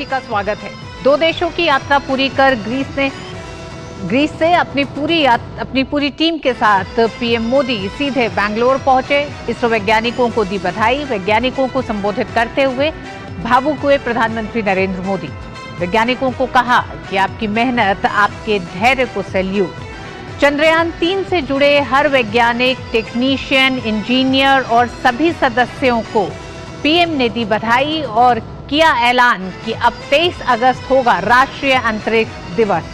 सभी का स्वागत है। 2 देशों की यात्रा पूरी कर ग्रीस से अपनी पूरी टीम के साथ पीएम मोदी सीधे बैंगलोर पहुंचे। इसरो वैज्ञानिकों को दी बधाई। वैज्ञानिकों को संबोधित करते हुए भावुक हुए प्रधानमंत्री नरेंद्र मोदी। वैज्ञानिकों को कहा कि आपकी मेहनत, आपके धैर्य को सैल्यूट। चंद्रयान 3 से जुड़े हर वैज्ञानिक, टेक्नीशियन, इंजीनियर और सभी सदस्यों को पीएम ने दी बधाई और किया ऐलान कि अब 23 अगस्त होगा राष्ट्रीय अंतरिक्ष दिवस।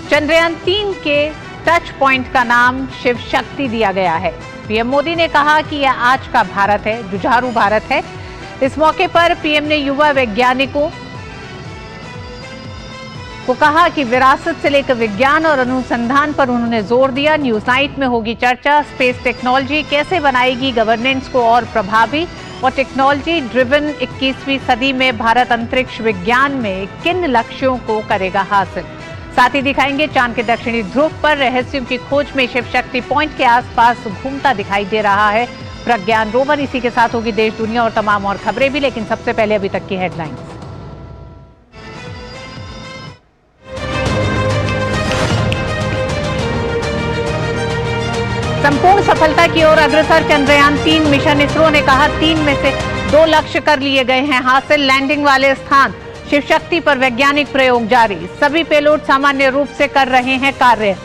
चंद्रयान 3 के टच पॉइंट का नाम शिव शक्ति दिया गया है। पीएम मोदी ने कहा कि यह आज का भारत है, जुझारू भारत है। इस मौके पर पीएम ने युवा वैज्ञानिकों को कहा कि विरासत से लेकर विज्ञान और अनुसंधान पर उन्होंने जोर दिया। न्यूज नाइट में होगी चर्चा, स्पेस टेक्नोलॉजी कैसे बनाएगी गवर्नेंस को और प्रभावी, और टेक्नोलॉजी ड्रिवन 21वीं सदी में भारत अंतरिक्ष विज्ञान में किन लक्ष्यों को करेगा हासिल। साथ ही दिखाएंगे चांद के दक्षिणी ध्रुव पर रहस्यों की खोज में शिव शक्ति पॉइंट के आसपास घूमता दिखाई दे रहा है प्रज्ञान रोवर। इसी के साथ होगी देश दुनिया और तमाम और खबरें भी, लेकिन सबसे पहले अभी तक की हेडलाइंस। संपूर्ण सफलता की ओर अग्रसर चंद्रयान 3 मिशन। इसरो ने कहा 3 में से 2 लक्ष्य कर लिए गए हैं हासिल। लैंडिंग वाले स्थान शिव शक्ति पर वैज्ञानिक प्रयोग जारी। सभी पेलोड सामान्य रूप से कर रहे हैं कार्य।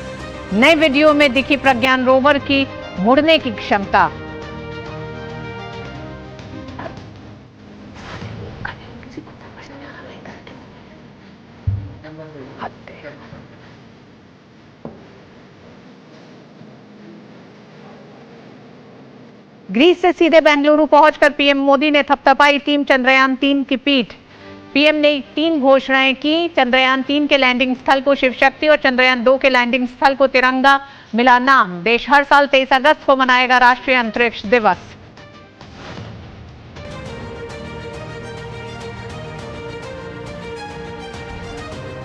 नए वीडियो में दिखी प्रज्ञान रोवर की मुड़ने की क्षमता। ग्रीस से सीधे बेंगलुरु पहुंचकर पीएम मोदी ने थपथपाई टीम चंद्रयान 3 की पीठ। पीएम ने 3 घोषणाएं की। चंद्रयान 3 के लैंडिंग स्थल को शिव शक्ति और चंद्रयान 2 के लैंडिंग स्थल को तिरंगा मिला नाम। देश हर साल 23 अगस्त को मनाएगा राष्ट्रीय अंतरिक्ष दिवस।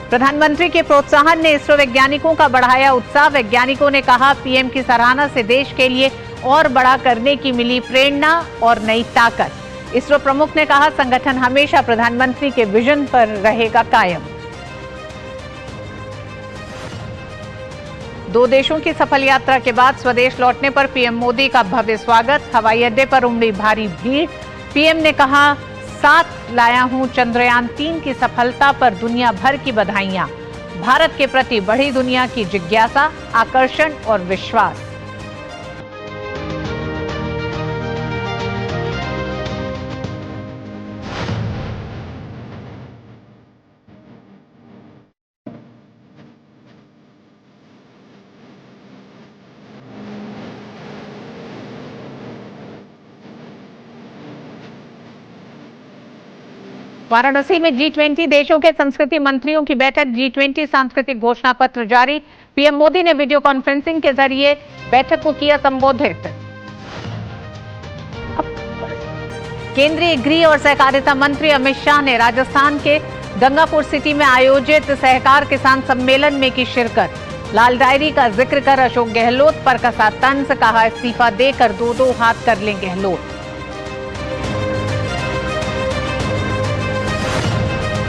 प्रधानमंत्री के प्रोत्साहन ने इसरो वैज्ञानिकों का बढ़ाया उत्साह। वैज्ञानिकों ने कहा पीएम की सराहना से देश के लिए और बड़ा करने की मिली प्रेरणा और नई ताकत। इसरो प्रमुख ने कहा संगठन हमेशा प्रधानमंत्री के विजन पर रहेगा कायम। 2 देशों की सफल यात्रा के बाद स्वदेश लौटने पर पीएम मोदी का भव्य स्वागत। हवाई अड्डे पर उमड़ी भारी भीड़। पीएम ने कहा साथ लाया हूं चंद्रयान 3 की सफलता पर दुनिया भर की बधाइयां। भारत के प्रति बढ़ी दुनिया की जिज्ञासा, आकर्षण और विश्वास। वाराणसी में G20 देशों के संस्कृति मंत्रियों की बैठक। G20 सांस्कृतिक घोषणा पत्र जारी। पीएम मोदी ने वीडियो कॉन्फ्रेंसिंग के जरिए बैठक को किया संबोधित। केंद्रीय गृह और सहकारिता मंत्री अमित शाह ने राजस्थान के गंगापुर सिटी में आयोजित सहकार किसान सम्मेलन में की शिरकत। लाल डायरी का जिक्र कर अशोक गहलोत पर कसा तंज, कहा इस्तीफा देकर 2-2 हाथ कर लें गहलोत।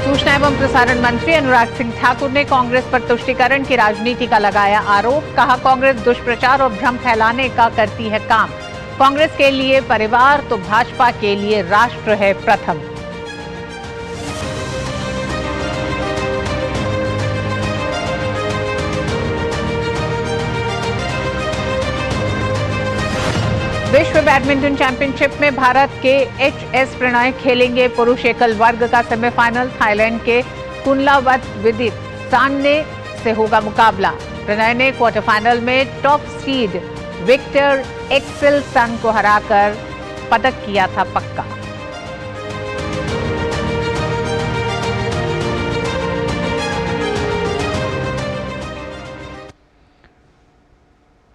सूचना एवं प्रसारण मंत्री अनुराग सिंह ठाकुर ने कांग्रेस पर तुष्टीकरण की राजनीति का लगाया आरोप। कहा कांग्रेस दुष्प्रचार और भ्रम फैलाने का करती है काम। कांग्रेस के लिए परिवार तो भाजपा के लिए राष्ट्र है प्रथम। विश्व बैडमिंटन चैंपियनशिप में भारत के एच.एस. प्रणय खेलेंगे पुरुष एकल वर्ग का सेमीफाइनल। थाईलैंड के कुनलावत विदित सामने से होगा मुकाबला। प्रणय ने क्वार्टर फाइनल में टॉप सीड विक्टर एक्सेल सन को हराकर पदक किया था पक्का।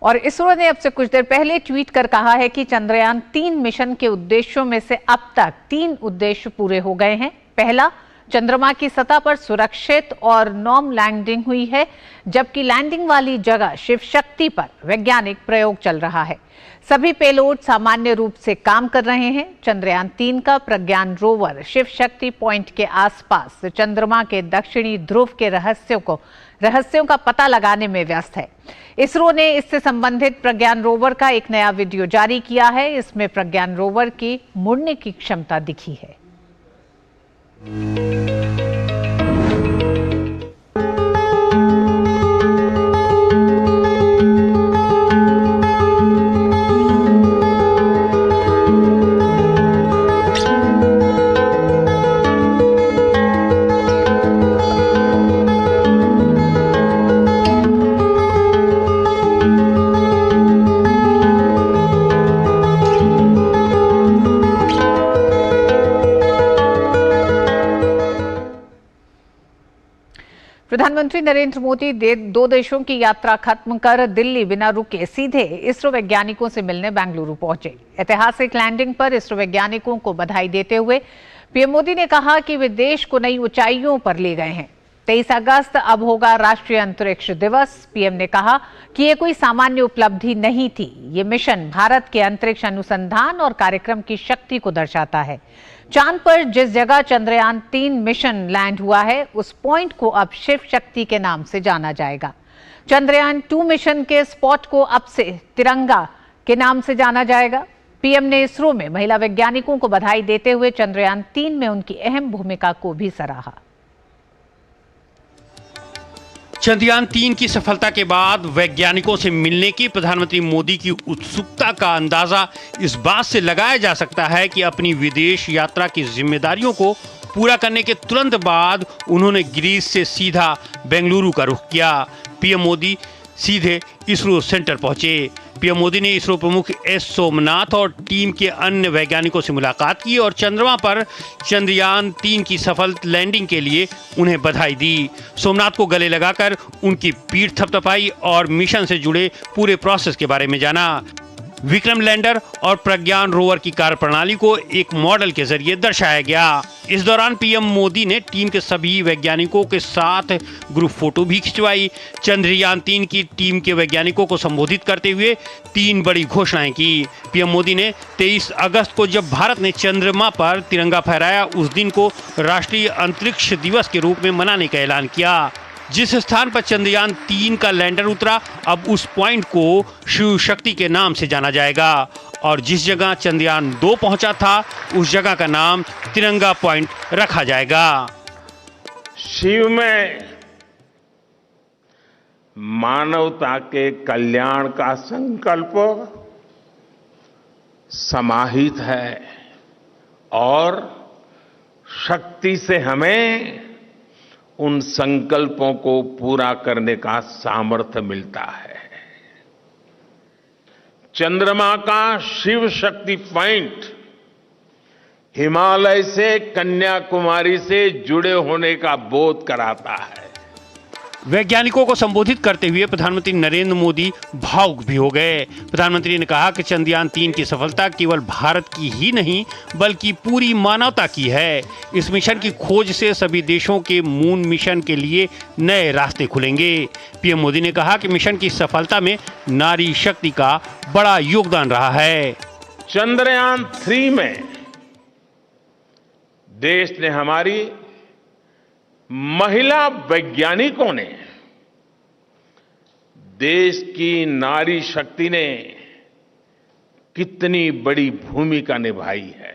और इसरो ने अब से कुछ देर पहले ट्वीट कर कहा है कि चंद्रयान 3 मिशन के उद्देश्यों में से अब तक 3 उद्देश्य पूरे हो गए हैं। पहला, चंद्रमा की सतह पर सुरक्षित और नॉर्म लैंडिंग हुई है, जबकि लैंडिंग वाली जगह शिव शक्ति पर वैज्ञानिक प्रयोग चल रहा है। सभी पेलोड सामान्य रूप से काम कर रहे हैं। चंद्रयान 3 का प्रज्ञान रोवर शिव शक्ति पॉइंट के आसपास चंद्रमा के दक्षिणी ध्रुव के रहस्यों का पता लगाने में व्यस्त है। इसरो ने इससे संबंधित प्रज्ञान रोवर का एक नया वीडियो जारी किया है। इसमें प्रज्ञान रोवर की मुड़ने की क्षमता दिखी है। प्रधानमंत्री नरेंद्र मोदी दो देशों की यात्रा खत्म कर दिल्ली बिना रुके सीधे इसरो वैज्ञानिकों से मिलने बेंगलुरु पहुंचे। ऐतिहासिक लैंडिंग पर इसरो वैज्ञानिकों को बधाई देते हुए पीएम मोदी ने कहा कि वे देश को नई ऊंचाइयों पर ले गए हैं। 23 अगस्त अब होगा राष्ट्रीय अंतरिक्ष दिवस। पीएम ने कहा कि ये कोई सामान्य उपलब्धि नहीं थी। ये मिशन भारत के अंतरिक्ष अनुसंधान और कार्यक्रम की शक्ति को दर्शाता है। चांद पर जिस जगह चंद्रयान 3 मिशन लैंड हुआ है, उस पॉइंट को अब शिव शक्ति के नाम से जाना जाएगा। चंद्रयान 2 मिशन के स्पॉट को अब से तिरंगा के नाम से जाना जाएगा। पीएम ने इसरो में महिला वैज्ञानिकों को बधाई देते हुए चंद्रयान 3 में उनकी अहम भूमिका को भी सराहा। चंद्रयान 3 की सफलता के बाद वैज्ञानिकों से मिलने की प्रधानमंत्री मोदी की उत्सुकता का अंदाजा इस बात से लगाया जा सकता है कि अपनी विदेश यात्रा की जिम्मेदारियों को पूरा करने के तुरंत बाद उन्होंने ग्रीस से सीधा बेंगलुरु का रुख किया। पीएम मोदी सीधे इसरो सेंटर पहुंचे। पीएम मोदी ने इसरो प्रमुख एस सोमनाथ और टीम के अन्य वैज्ञानिकों से मुलाकात की और चंद्रमा पर चंद्रयान 3 की सफल लैंडिंग के लिए उन्हें बधाई दी। सोमनाथ को गले लगाकर उनकी पीठ थपथपाई और मिशन से जुड़े पूरे प्रोसेस के बारे में जाना। विक्रम लैंडर और प्रज्ञान रोवर की कार्यप्रणाली को एक मॉडल के जरिए दर्शाया गया। इस दौरान पीएम मोदी ने टीम के सभी वैज्ञानिकों के साथ ग्रुप फोटो भी खिंचवाई। चंद्रयान 3 की टीम के वैज्ञानिकों को संबोधित करते हुए 3 बड़ी घोषणाएं की। पीएम मोदी ने 23 अगस्त को जब भारत ने चंद्रमा पर तिरंगा फहराया, उस दिन को राष्ट्रीय अंतरिक्ष दिवस के रूप में मनाने का ऐलान किया। जिस स्थान पर चंद्रयान 3 का लैंडर उतरा, अब उस पॉइंट को शिव शक्ति के नाम से जाना जाएगा और जिस जगह चंद्रयान 2 पहुंचा था, उस जगह का नाम तिरंगा पॉइंट रखा जाएगा। शिव में मानवता के कल्याण का संकल्प समाहित है और शक्ति से हमें उन संकल्पों को पूरा करने का सामर्थ्य मिलता है। चंद्रमा का शिव शक्ति पॉइंट हिमालय से कन्याकुमारी से जुड़े होने का बोध कराता है। वैज्ञानिकों को संबोधित करते हुए प्रधानमंत्री नरेंद्र मोदी भावुक भी हो गए। प्रधानमंत्री ने कहा कि चंद्रयान 3 की सफलता केवल भारत की ही नहीं बल्कि पूरी मानवता की है। इस मिशन की खोज से सभी देशों के मून मिशन के लिए नए रास्ते खुलेंगे। पीएम मोदी ने कहा कि मिशन की सफलता में नारी शक्ति का बड़ा योगदान रहा है। चंद्रयान 3 में देश ने हमारी महिला वैज्ञानिकों ने, देश की नारी शक्ति ने कितनी बड़ी भूमिका निभाई है।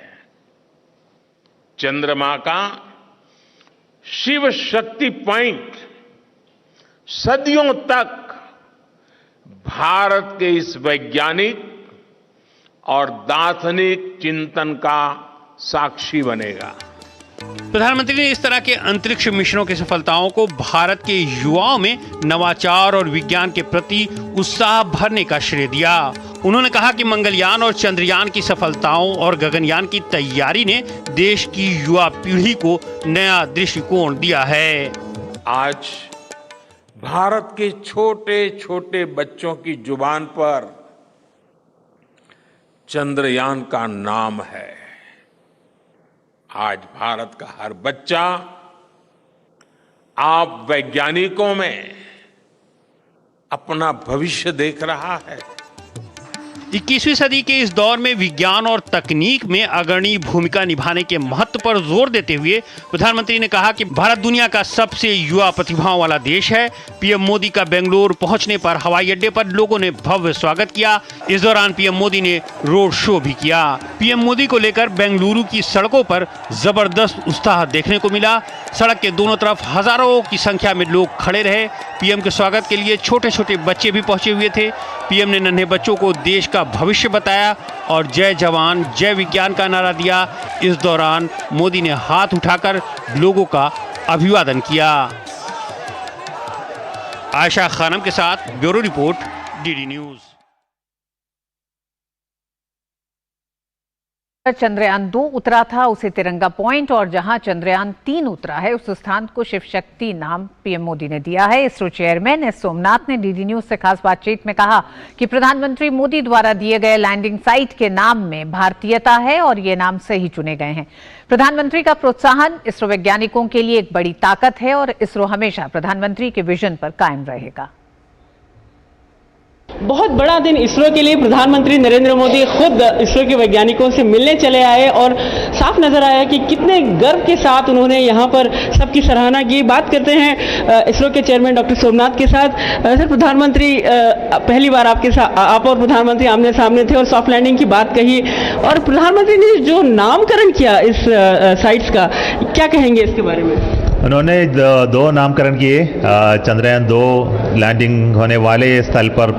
चंद्रमा का शिव शक्ति पॉइंट सदियों तक भारत के इस वैज्ञानिक और दार्शनिक चिंतन का साक्षी बनेगा। प्रधानमंत्री ने इस तरह के अंतरिक्ष मिशनों की सफलताओं को भारत के युवाओं में नवाचार और विज्ञान के प्रति उत्साह भरने का श्रेय दिया। उन्होंने कहा कि मंगलयान और चंद्रयान की सफलताओं और गगनयान की तैयारी ने देश की युवा पीढ़ी को नया दृष्टिकोण दिया है। आज भारत के छोटे छोटे बच्चों की जुबान पर चंद्रयान का नाम है। आज भारत का हर बच्चा आप वैज्ञानिकों में अपना भविष्य देख रहा है। 21वीं सदी के इस दौर में विज्ञान और तकनीक में अग्रणी भूमिका निभाने के महत्व पर जोर देते हुए प्रधानमंत्री ने कहा कि भारत दुनिया का सबसे युवा प्रतिभाओं वाला देश है। पीएम मोदी का बेंगलुरु पहुंचने पर हवाई अड्डे पर लोगों ने भव्य स्वागत किया। इस दौरान पीएम मोदी ने रोड शो भी किया। पीएम मोदी को लेकर बेंगलुरु की सड़कों पर जबरदस्त उत्साह देखने को मिला। सड़क के दोनों तरफ हजारों की संख्या में लोग खड़े रहे। पीएम के स्वागत के लिए छोटे छोटे बच्चे भी पहुंचे हुए थे। पीएम ने नन्हे बच्चों को देश का भविष्य बताया और जय जवान जय विज्ञान का नारा दिया। इस दौरान मोदी ने हाथ उठाकर लोगों का अभिवादन किया। आयशा खानम के साथ bureau report, DD news. Chandrayaan 2 उतरा था उसे तिरंगा पॉइंट और जहां चंद्रयान 3 उतरा है उस स्थान को शिव शक्ति नाम पीएम मोदी ने दिया है। इसरो चेयरमैन एस सोमनाथ ने डीडी न्यूज से खास बातचीत में कहा कि प्रधानमंत्री मोदी द्वारा दिए गए लैंडिंग साइट के नाम में भारतीयता है और ये नाम सही चुने गए हैं। प्रधानमंत्री का प्रोत्साहन इसरो वैज्ञानिकों के लिए एक बड़ी ताकत है और इसरो हमेशा प्रधानमंत्री के विजन पर कायम रहेगा। बहुत बड़ा दिन इसरो के लिए। प्रधानमंत्री नरेंद्र मोदी खुद इसरो के वैज्ञानिकों से मिलने चले आए और साफ नजर आया कि कितने गर्व के साथ उन्होंने यहाँ पर सबकी सराहना की। बात करते हैं इसरो के चेयरमैन डॉक्टर सोमनाथ के साथ। सर, प्रधानमंत्री पहली बार आप और प्रधानमंत्री आमने सामने थे और सॉफ्ट लैंडिंग की बात कही और प्रधानमंत्री ने जो नामकरण किया इस साइट्स का, क्या कहेंगे इसके बारे में? उन्होंने दो नामकरण किए। चंद्रयान 2 लैंडिंग होने वाले स्थल पर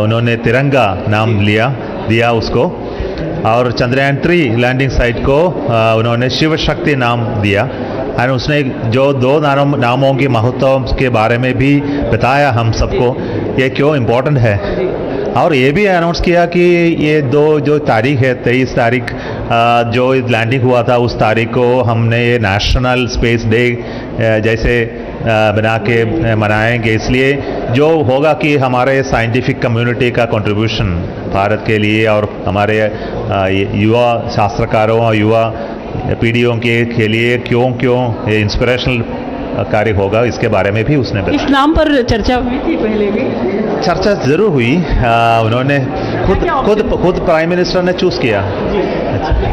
उन्होंने तिरंगा नाम दिया उसको, और चंद्रयान 3 लैंडिंग साइट को उन्होंने शिव शक्ति नाम दिया। और उसने जो दो नामों के महत्व के बारे में भी बताया हम सबको, ये क्यों इम्पोर्टेंट है। और ये भी अनाउंस किया कि ये जो तारीख है 23 तारीख जो लैंडिंग हुआ था, उस तारीख को हमने ये नेशनल स्पेस डे जैसे बना के मनाएंगे। इसलिए जो होगा कि हमारे साइंटिफिक कम्युनिटी का कंट्रीब्यूशन भारत के लिए और हमारे युवा शास्त्रकारों और युवा पीढ़ियों के लिए क्यों ये इंस्पिरेशनल कार्य होगा, इसके बारे में भी उसने बताया। इस नाम पर चर्चा हुई थी पहले भी? चर्चा जरूर हुई। उन्होंने खुद प्राइम मिनिस्टर ने चूज किया।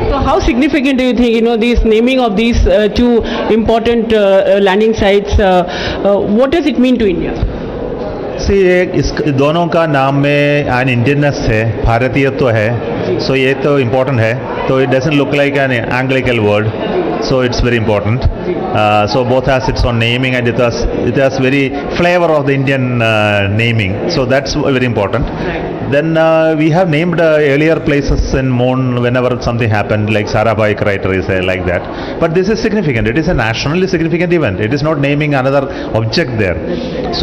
So how significant do you think, this naming of these two important landing sites, what does it mean to India? इस दोनों का नाम में एन इंडियननेस है, भारतीयत्व है, सो ये तो इम्पोर्टेंट है। तो it doesn't look like an anglical word, so it's very important. So both has its own naming and it has very flavor of the Indian naming, so that's very important. Then we have named earlier places in moon whenever something happened, like Sarabhai crater is like that. But this is significant. It is a nationally significant event. It is not naming another object there.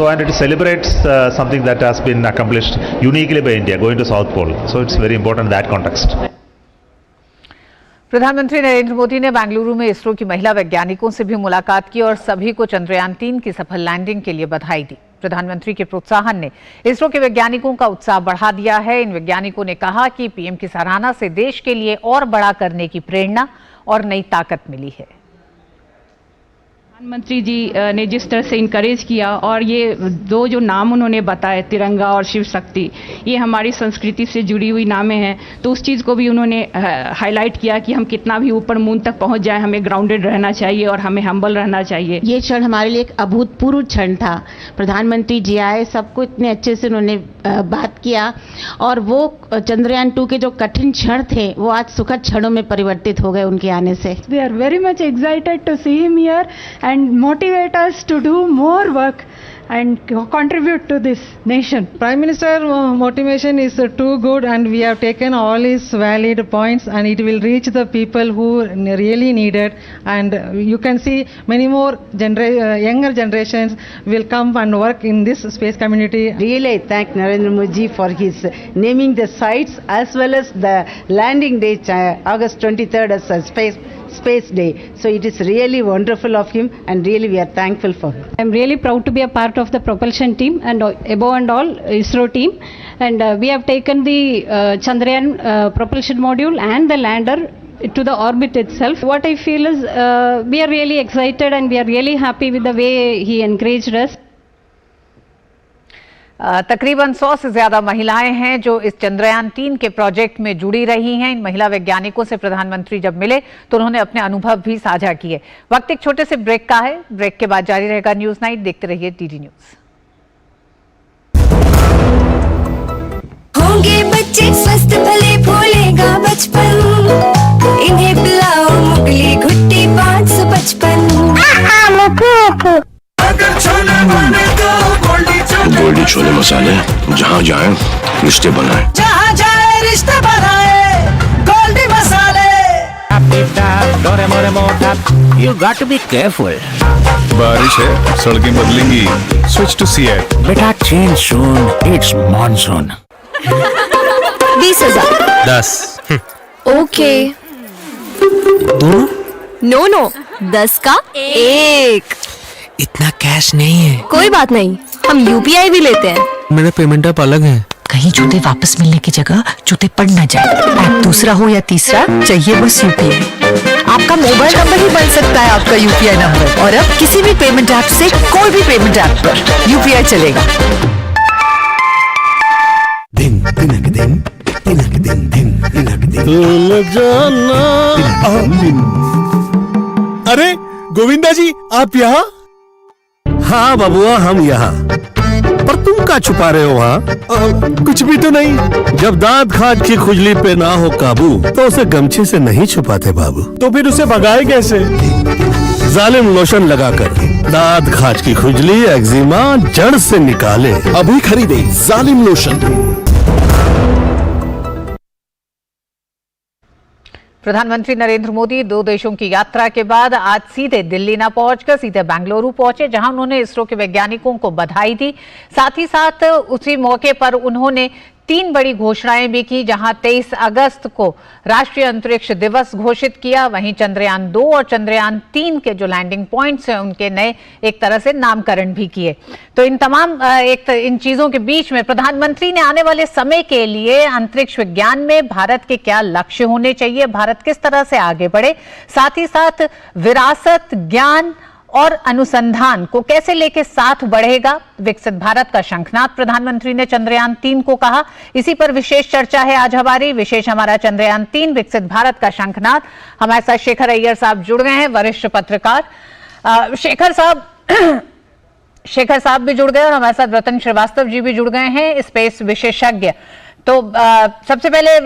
So and it celebrates something that has been accomplished uniquely by India, going to South Pole. So it's very important in that context. प्रधानमंत्री नरेंद्र मोदी ने बेंगलुरु में इसरो की महिला वैज्ञानिकों से भी मुलाकात की और सभी को चंद्रयान 3 की सफल लैंडिंग के लिए बधाई दी। प्रधानमंत्री के प्रोत्साहन ने इसरो के वैज्ञानिकों का उत्साह बढ़ा दिया है। इन वैज्ञानिकों ने कहा कि पीएम की सराहना से देश के लिए और बड़ा करने की प्रेरणा और नई ताकत मिली है। प्रधानमंत्री जी ने जिस तरह से इनकरेज किया और ये दो जो नाम उन्होंने बताए, तिरंगा और शिव शक्ति, ये हमारी संस्कृति से जुड़ी हुई नामें हैं। तो उस चीज़ को भी उन्होंने हाईलाइट किया कि हम कितना भी ऊपर मून तक पहुंच जाए, हमें ग्राउंडेड रहना चाहिए और हमें हम्बल रहना चाहिए। ये क्षण हमारे लिए एक अभूतपूर्व क्षण था। प्रधानमंत्री जी आए, सबको इतने अच्छे से उन्होंने बात किया और वो चंद्रयान 2 के जो कठिन क्षण थे वो आज सुखद क्षणों में परिवर्तित हो गए उनके आने से। We are very much excited to see him here and motivate us to do more work and contribute to this nation. Prime Minister motivation is too good and we have taken all his valid points and it will reach the people who really need it, and you can see many more younger generations will come and work in this space community. Really I thank Narendra Modi for his naming the sites as well as the landing date August 23rd as a space day. So it is really wonderful of him and really we are thankful for him. I am really proud to be a part of the propulsion team and above and all ISRO team, and we have taken the Chandrayaan propulsion module and the lander to the orbit itself. What I feel is we are really excited and we are really happy with the way he encouraged us. तकरीबन 100 से ज्यादा महिलाएं हैं जो इस चंद्रयान 3 के project में जुड़ी रही हैं। इन महिला वैज्ञानिकों से प्रधानमंत्री जब मिले तो उन्होंने अपने अनुभव भी साझा किए। वक्त एक छोटे से ब्रेक का है, ब्रेक के बाद जारी रहेगा न्यूज नाइट। देखते रहिए डीडी न्यूज। होंगे बच्चे स्वस्थ भले फूलेगा बचपन, इन्हें पिलाओ मुगली घुट्टी 555। अगर छोले बने तो गोल्डी छोले मसाले, जहाँ जाए रिश्ते बनाए, जहाँ जाए रिश्ते बनाए, गोल्डी मसाले। You got to be careful. बारिश है, सड़कें बदलेंगी। Switch to Seat. बेटा change soon. It's monsoon. 20,000। 10। Okay. दोनों? नो 10 का 1। इतना कैश नहीं है। कोई बात नहीं, हम यूपीआई भी लेते हैं। मेरा पेमेंट ऐप अलग है। कहीं जूते वापस मिलने की जगह जूते पड़ न जाए। ऐप दूसरा हो या तीसरा, चाहिए बस यूपीआई। आपका मोबाइल नंबर ही बन सकता है आपका यूपीआई नंबर। और अब किसी भी पेमेंट ऐप से कोई भी पेमेंट ऐप पर यूपीआई चलेगा। दिन तिनक दिन तिनक दिन दिन तिनक दिन। अरे गोविंदा जी, आप यहाँ? हाँ बबुआ, हम यहाँ। पर तुम क्या छुपा रहे हो वहाँ? कुछ भी तो नहीं। जब दांत खाज की खुजली पे ना हो काबू तो उसे गमछे से नहीं छुपाते बाबू। तो फिर उसे भगाए कैसे? जालिम लोशन लगाकर दांत खाज की खुजली एक्जिमा जड़ से निकाले। अभी खरीदे जालिम लोशन। प्रधानमंत्री नरेंद्र मोदी 2 देशों की यात्रा के बाद आज सीधे दिल्ली न पहुंचकर सीधे बेंगलुरु पहुंचे, जहां उन्होंने इसरो के वैज्ञानिकों को बधाई दी। साथ ही साथ उसी मौके पर उन्होंने 3 बड़ी घोषणाएं भी की, जहां 23 अगस्त को राष्ट्रीय अंतरिक्ष दिवस घोषित किया। वहीं चंद्रयान 2 और चंद्रयान 3 के जो लैंडिंग पॉइंट्स हैं उनके नए एक तरह से नामकरण भी किए। तो इन तमाम इन चीजों के बीच में प्रधानमंत्री ने आने वाले समय के लिए अंतरिक्ष विज्ञान में भारत के क्या लक्ष्य होने चाहिए, भारत किस तरह से आगे बढ़े, साथ ही साथ विरासत, ज्ञान और अनुसंधान को कैसे लेके साथ बढ़ेगा विकसित भारत का शंखनाद प्रधानमंत्री ने चंद्रयान 3 को कहा। इसी पर विशेष चर्चा है आज हमारी। विशेष हमारा चंद्रयान 3 विकसित भारत का शंखनाद। हमारे साथ शेखर अय्यर साहब जुड़ गए हैं, वरिष्ठ पत्रकार। शेखर साहब भी जुड़ गए और हमारे साथ रतन श्रीवास्तव जी भी जुड़ गए हैं, स्पेस विशेषज्ञ। तो सबसे पहले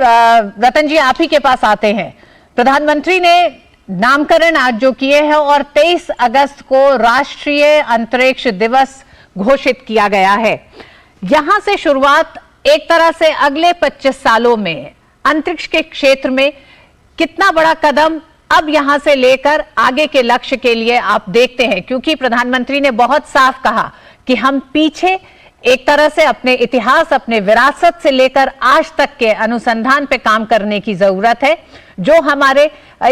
रतन जी, आप ही के पास आते हैं। प्रधानमंत्री ने नामकरण आज जो किए हैं और 23 अगस्त को राष्ट्रीय अंतरिक्ष दिवस घोषित किया गया है। यहां से शुरुआत एक तरह से अगले 25 सालों में अंतरिक्ष के क्षेत्र में कितना बड़ा कदम अब यहां से लेकर आगे के लक्ष्य के लिए आप देखते हैं, क्योंकि प्रधानमंत्री ने बहुत साफ कहा कि हम पीछे एक तरह से अपने इतिहास, अपने विरासत से लेकर आज तक के अनुसंधान पे काम करने की जरूरत है। जो हमारे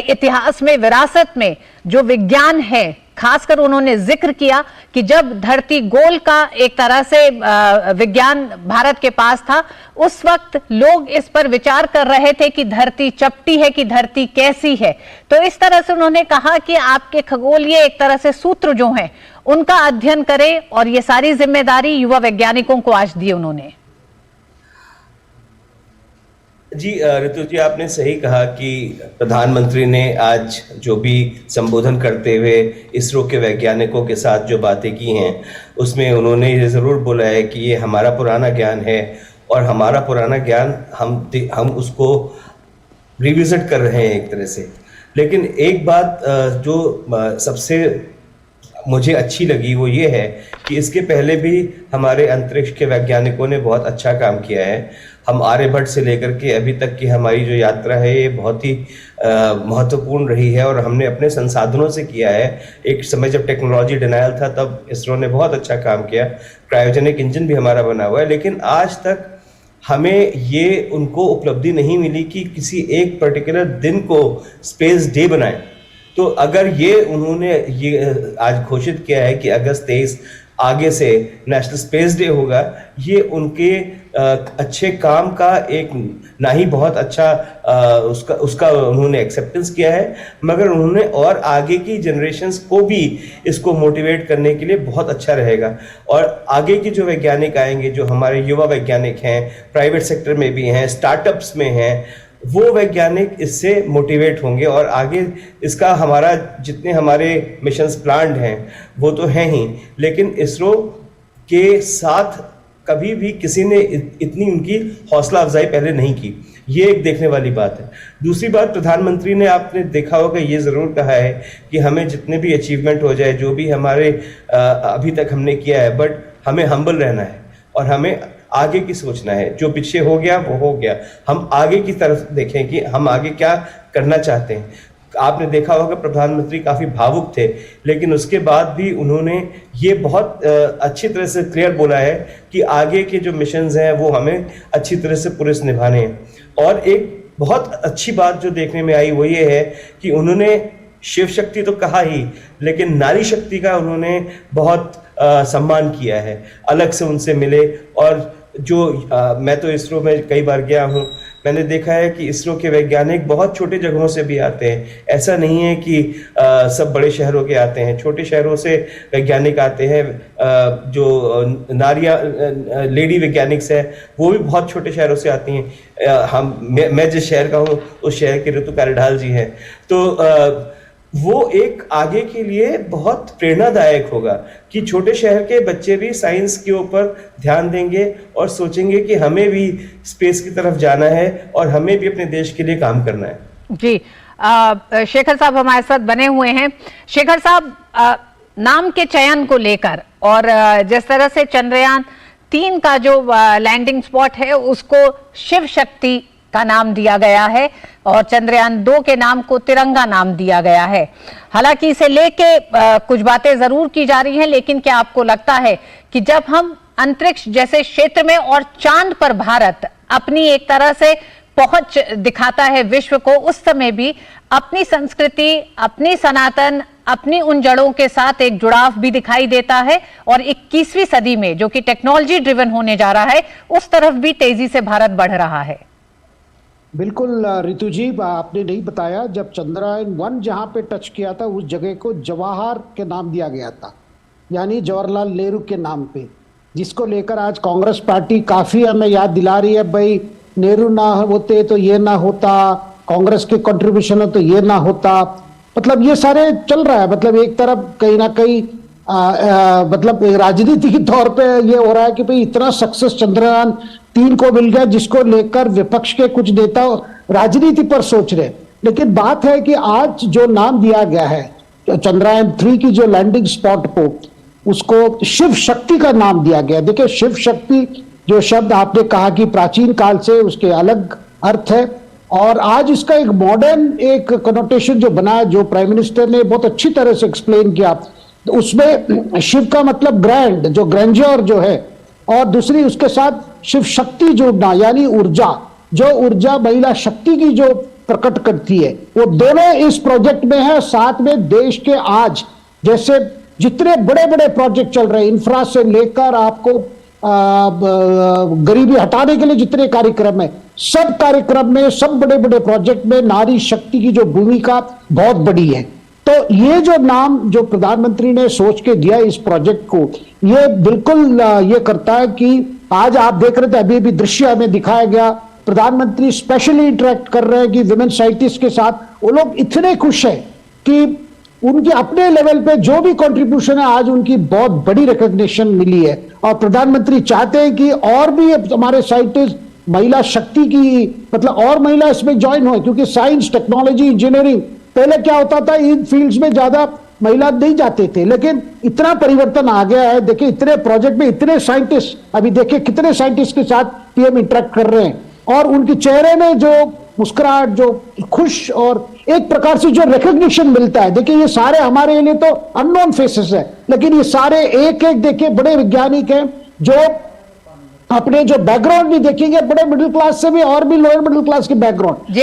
इतिहास में, विरासत में जो विज्ञान है, खासकर उन्होंने जिक्र किया कि जब धरती गोल का एक तरह से विज्ञान भारत के पास था, उस वक्त लोग इस पर विचार कर रहे थे कि धरती चपटी है कि धरती कैसी है। तो इस तरह से उन्होंने कहा कि आपके खगोलीय एक तरह से सूत्र जो हैं उनका अध्ययन करें, और ये सारी जिम्मेदारी युवा वैज्ञानिकों को आज दी उन्होंने। जी ऋतु जी, आपने सही कहा कि प्रधानमंत्री ने आज जो भी संबोधन करते हुए इसरो के वैज्ञानिकों के साथ जो बातें की हैं, उसमें उन्होंने ये ज़रूर बोला है कि ये हमारा पुराना ज्ञान है और हमारा पुराना ज्ञान हम उसको रिविजिट कर रहे हैं एक तरह से। लेकिन एक बात जो सबसे मुझे अच्छी लगी वो ये है कि इसके पहले भी हमारे अंतरिक्ष के वैज्ञानिकों ने बहुत अच्छा काम किया है। हम आर्यभट्ट से लेकर के अभी तक की हमारी जो यात्रा है ये बहुत ही महत्वपूर्ण रही है और हमने अपने संसाधनों से किया है। एक समय जब टेक्नोलॉजी डिनायल था तब इसरो ने बहुत अच्छा काम किया, क्रायोजेनिक इंजन भी हमारा बना हुआ है, लेकिन आज तक हमें ये उनको उपलब्धि नहीं मिली कि किसी एक पर्टिकुलर दिन को स्पेस डे बनाएं। तो अगर ये उन्होंने ये आज घोषित किया है कि अगस्त 23 आगे से नेशनल स्पेस डे होगा, ये उनके अच्छे काम का एक ना ही बहुत अच्छा उसका उन्होंने एक्सेप्टेंस किया है, मगर उन्होंने और आगे की जनरेशन्स को भी इसको मोटिवेट करने के लिए बहुत अच्छा रहेगा। और आगे की जो वैज्ञानिक आएंगे, जो हमारे युवा वैज्ञानिक हैं, प्राइवेट सेक्टर में भी हैं, स्टार्टअप्स में हैं, वो वैज्ञानिक इससे मोटिवेट होंगे और आगे इसका हमारा जितने हमारे मिशंस प्लान्ड हैं वो तो हैं ही, लेकिन इसरो के साथ कभी भी किसी ने इतनी उनकी हौसला अफजाई पहले नहीं की। ये एक देखने वाली बात है। दूसरी बात, प्रधानमंत्री ने आपने देखा होगा ये ज़रूर कहा है कि हमें जितने भी अचीवमेंट हो जाए, जो भी हमारे अभी तक हमने किया है, बट हमें हम्बल रहना है और हमें आगे की सोचना है। जो पीछे हो गया वो हो गया, हम आगे की तरफ देखें कि हम आगे क्या करना चाहते हैं। आपने देखा होगा प्रधानमंत्री काफ़ी भावुक थे, लेकिन उसके बाद भी उन्होंने ये बहुत अच्छी तरह से क्लियर बोला है कि आगे के जो मिशंस हैं वो हमें अच्छी तरह से पूरे से निभाने हैं। और एक बहुत अच्छी बात जो देखने में आई वो ये है कि उन्होंने शिव शक्ति तो कहा ही, लेकिन नारी शक्ति का उन्होंने बहुत सम्मान किया है, अलग से उनसे मिले। और जो मैं तो इसरो में कई बार गया हूँ, मैंने देखा है कि इसरो के वैज्ञानिक बहुत छोटे जगहों से भी आते हैं। ऐसा नहीं है कि सब बड़े शहरों के आते हैं, छोटे शहरों से वैज्ञानिक आते हैं। जो नारियाँ लेडी वैज्ञानिक्स है वो भी बहुत छोटे शहरों से आती हैं। मैं जिस शहर का हूँ उस शहर के ऋतु कारिडाल जी हैं, तो वो एक आगे के लिए बहुत प्रेरणादायक होगा कि छोटे शहर के बच्चे भी साइंस के ऊपर ध्यान देंगे और सोचेंगे कि हमें भी स्पेस की तरफ जाना है और हमें भी अपने देश के लिए काम करना है। जी, शेखर साहब हमारे साथ बने हुए हैं। शेखर साहब, नाम के चयन को लेकर और जिस तरह से चंद्रयान 3 का जो लैंडिंग स्पॉट है उसको शिव शक्ति का नाम दिया गया है और चंद्रयान 2 के नाम को तिरंगा नाम दिया गया है। हालांकि इसे लेके कुछ बातें जरूर की जा रही हैं, लेकिन क्या आपको लगता है कि जब हम अंतरिक्ष जैसे क्षेत्र में और चांद पर भारत अपनी एक तरह से पहुंच दिखाता है विश्व को, उस समय भी अपनी संस्कृति, अपनी सनातन, अपनी उन जड़ों के साथ एक जुड़ाव भी दिखाई देता है और 21वीं सदी में जो कि टेक्नोलॉजी ड्रिवन होने जा रहा है उस तरफ भी तेजी से भारत बढ़ रहा है? बिल्कुल ऋतु जी, आपने नहीं बताया, जब चंद्रयान 1 जहाँ पे टच किया था उस जगह को जवाहर के नाम दिया गया था, यानी जवाहरलाल नेहरू के नाम पे, जिसको लेकर आज कांग्रेस पार्टी काफ़ी हमें याद दिला रही है, भाई नेहरू ना होते तो ये ना होता, कांग्रेस के कंट्रीब्यूशन हो तो ये ना होता। मतलब ये सारे चल रहा है, मतलब एक तरफ कहीं ना कहीं मतलब राजनीति के तौर पे ये हो रहा है कि भाई इतना सक्सेस चंद्रयान 3 को मिल गया, जिसको लेकर विपक्ष के कुछ नेता राजनीति पर सोच रहे। लेकिन बात है कि आज जो नाम दिया गया है चंद्रयान 3 की जो लैंडिंग स्पॉट को, उसको शिव शक्ति का नाम दिया गया। देखिए, शिव शक्ति जो शब्द आपने कहा कि प्राचीन काल से उसके अलग अर्थ है और आज इसका एक मॉडर्न एक कनोटेशन जो बना है, जो प्राइम मिनिस्टर ने बहुत अच्छी तरह से एक्सप्लेन किया, तो उसमें शिव का मतलब ग्रैंड, जो ग्रैंडर जो है, और दूसरी उसके साथ शिव शक्ति जोड़ना, यानी ऊर्जा, जो ऊर्जा महिला शक्ति की जो प्रकट करती है, वो दोनों इस प्रोजेक्ट में है। साथ में देश के आज जैसे जितने बड़े बड़े प्रोजेक्ट चल रहे हैं, इंफ्रा से लेकर आपको गरीबी हटाने के लिए जितने कार्यक्रम है, सब कार्यक्रम में, सब बड़े बड़े प्रोजेक्ट में नारी शक्ति की जो भूमिका बहुत बड़ी है। तो ये जो नाम जो प्रधानमंत्री ने सोच के दिया इस प्रोजेक्ट को, ये बिल्कुल ये करता है कि आज आप देख रहे थे, अभी भी दृश्य हमें दिखाया गया, प्रधानमंत्री स्पेशली इंटरेक्ट कर रहे हैं कि विमेन साइंटिस्ट के साथ। वो लोग इतने खुश हैं कि उनके अपने लेवल पे जो भी कंट्रीब्यूशन है आज उनकी बहुत बड़ी रिकॉग्निशन मिली है और प्रधानमंत्री चाहते हैं कि और भी हमारे साइंटिस्ट महिला शक्ति की, मतलब और महिला इसमें ज्वाइन हो, क्योंकि साइंस, टेक्नोलॉजी, इंजीनियरिंग, पहले क्या होता था इन फील्ड्स में ज्यादा महिला नहीं जाते थे, लेकिन इतना परिवर्तन आ गया है। देखिए, इतने प्रोजेक्ट में इतने साइंटिस्ट, अभी देखिए कितने साइंटिस्ट के साथ पीएम इंटरेक्ट कर रहे हैं और उनके चेहरे में जो मुस्कुराहट, जो खुश और एक प्रकार से जो रिकॉग्निशन मिलता है। देखिए, ये सारे हमारे लिए तो अननोन फेसेस है, लेकिन ये सारे एक एक देखिए बड़े वैज्ञानिक हैं जो अपने जो बैकग्राउंड भी देखेंगे, बड़े मिडिल क्लास से भी और भी लोअर मिडिल क्लास के बैकग्राउंड। जी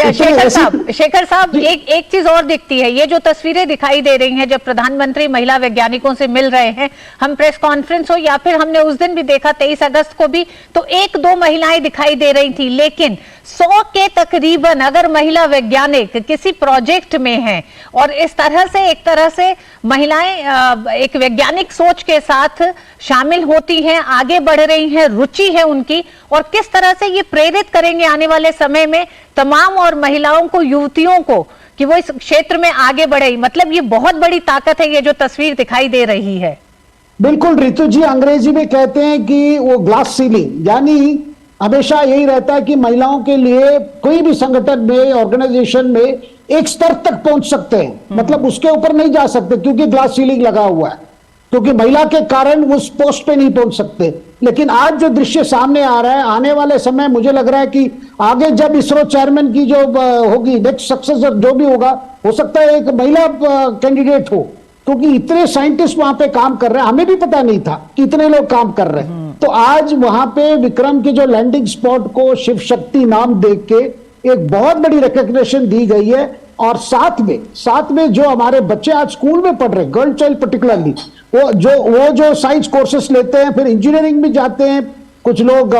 शेखर साहब एक चीज और दिखती है, ये जो तस्वीरें दिखाई दे रही हैं जब प्रधानमंत्री महिला वैज्ञानिकों से मिल रहे हैं, हम प्रेस कॉन्फ्रेंस हो या फिर हमने उस दिन भी देखा 23 अगस्त को भी, तो एक दो महिलाएं दिखाई दे रही थी, लेकिन 100 के तकरीबन अगर महिला वैज्ञानिक किसी प्रोजेक्ट में हैं और इस तरह से महिलाएं एक वैज्ञानिक सोच के साथ शामिल होती हैं, आगे बढ़ रही हैं, रुचि है उनकी, और किस तरह से ये प्रेरित करेंगे आने वाले समय में तमाम और महिलाओं को, युवतियों को, कि वो इस क्षेत्र में आगे बढ़े। मतलब ये बहुत बड़ी ताकत है, ये जो तस्वीर दिखाई दे रही है। बिल्कुल रितु जी, अंग्रेजी में कहते हैं कि वो ग्लास सीलिंग, यानी हमेशा यही रहता है कि महिलाओं के लिए कोई भी संगठन में, ऑर्गेनाइजेशन में एक स्तर तक पहुंच सकते हैं, मतलब उसके ऊपर नहीं जा सकते क्योंकि ग्लास सीलिंग लगा हुआ है, क्योंकि महिला के कारण उस पोस्ट पे नहीं पहुंच सकते। लेकिन आज जो दृश्य सामने आ रहा है, आने वाले समय मुझे लग रहा है कि आगे जब इसरो चेयरमैन की जो होगी नेक्स्ट सक्सेसर जो भी होगा, हो सकता है एक महिला कैंडिडेट हो, क्योंकि इतने साइंटिस्ट वहां पे काम कर रहे हैं, हमें भी पता नहीं था कि इतने लोग काम कर रहे हैं। तो आज वहां पे विक्रम के जो लैंडिंग स्पॉट को शिव शक्ति नाम देख के एक बहुत बड़ी रिकॉग्निशन दी गई है। और साथ में जो हमारे बच्चे आज स्कूल में पढ़ रहे हैं, गर्ल चाइल्ड पर्टिकुलरली, वो जो साइंस कोर्सेस लेते हैं, फिर इंजीनियरिंग में जाते हैं, कुछ लोग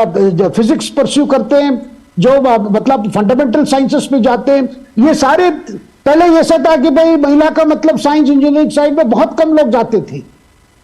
फिजिक्स परस्यू करते हैं, जो मतलब फंडामेंटल साइंसेस में जाते हैं, ये सारे, पहले ऐसा था कि भाई महिला का मतलब साइंस इंजीनियरिंग साइड में बहुत कम लोग जाते थे,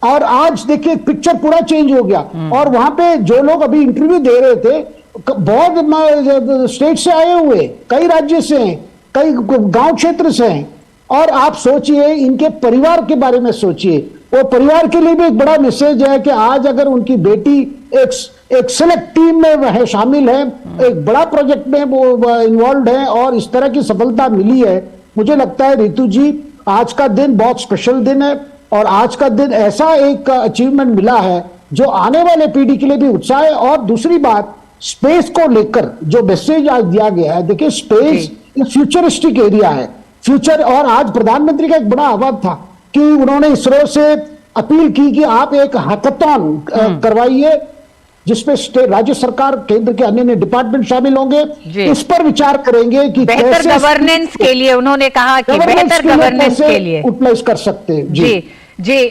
और आज देखिए पिक्चर पूरा चेंज हो गया। और वहां पे जो लोग अभी इंटरव्यू दे रहे थे, बहुत स्टेट से आए हुए, कई राज्य से हैं, कई गांव क्षेत्र से हैं, और आप सोचिए इनके परिवार के बारे में सोचिए, वो परिवार के लिए भी एक बड़ा मैसेज है कि आज अगर उनकी बेटी एक सेलेक्ट टीम में है, शामिल है, एक बड़ा प्रोजेक्ट में वो इन्वॉल्व है और इस तरह की सफलता मिली है, मुझे लगता है रितु जी आज का दिन बहुत स्पेशल दिन है, और आज का दिन ऐसा एक अचीवमेंट मिला है जो आने वाले पीढ़ी के लिए भी उत्साह है। और दूसरी बात, स्पेस को लेकर जो मैसेज आज दिया गया है, देखिए स्पेस फ्यूचरिस्टिक एरिया है, फ्यूचर। और आज प्रधानमंत्री का एक बड़ा आह्वान था कि उन्होंने इसरो से अपील की कि आप एक हैकाथॉन करवाइए, जिसमें राज्य सरकार, केंद्र के अन्य डिपार्टमेंट शामिल होंगे, इस पर विचार करेंगे कि बेहतर गवर्नेंस के लिए, उन्होंने कहा कि बेहतर गवर्नेंस के लिए यूटिलाइज कर सकते हैं। जी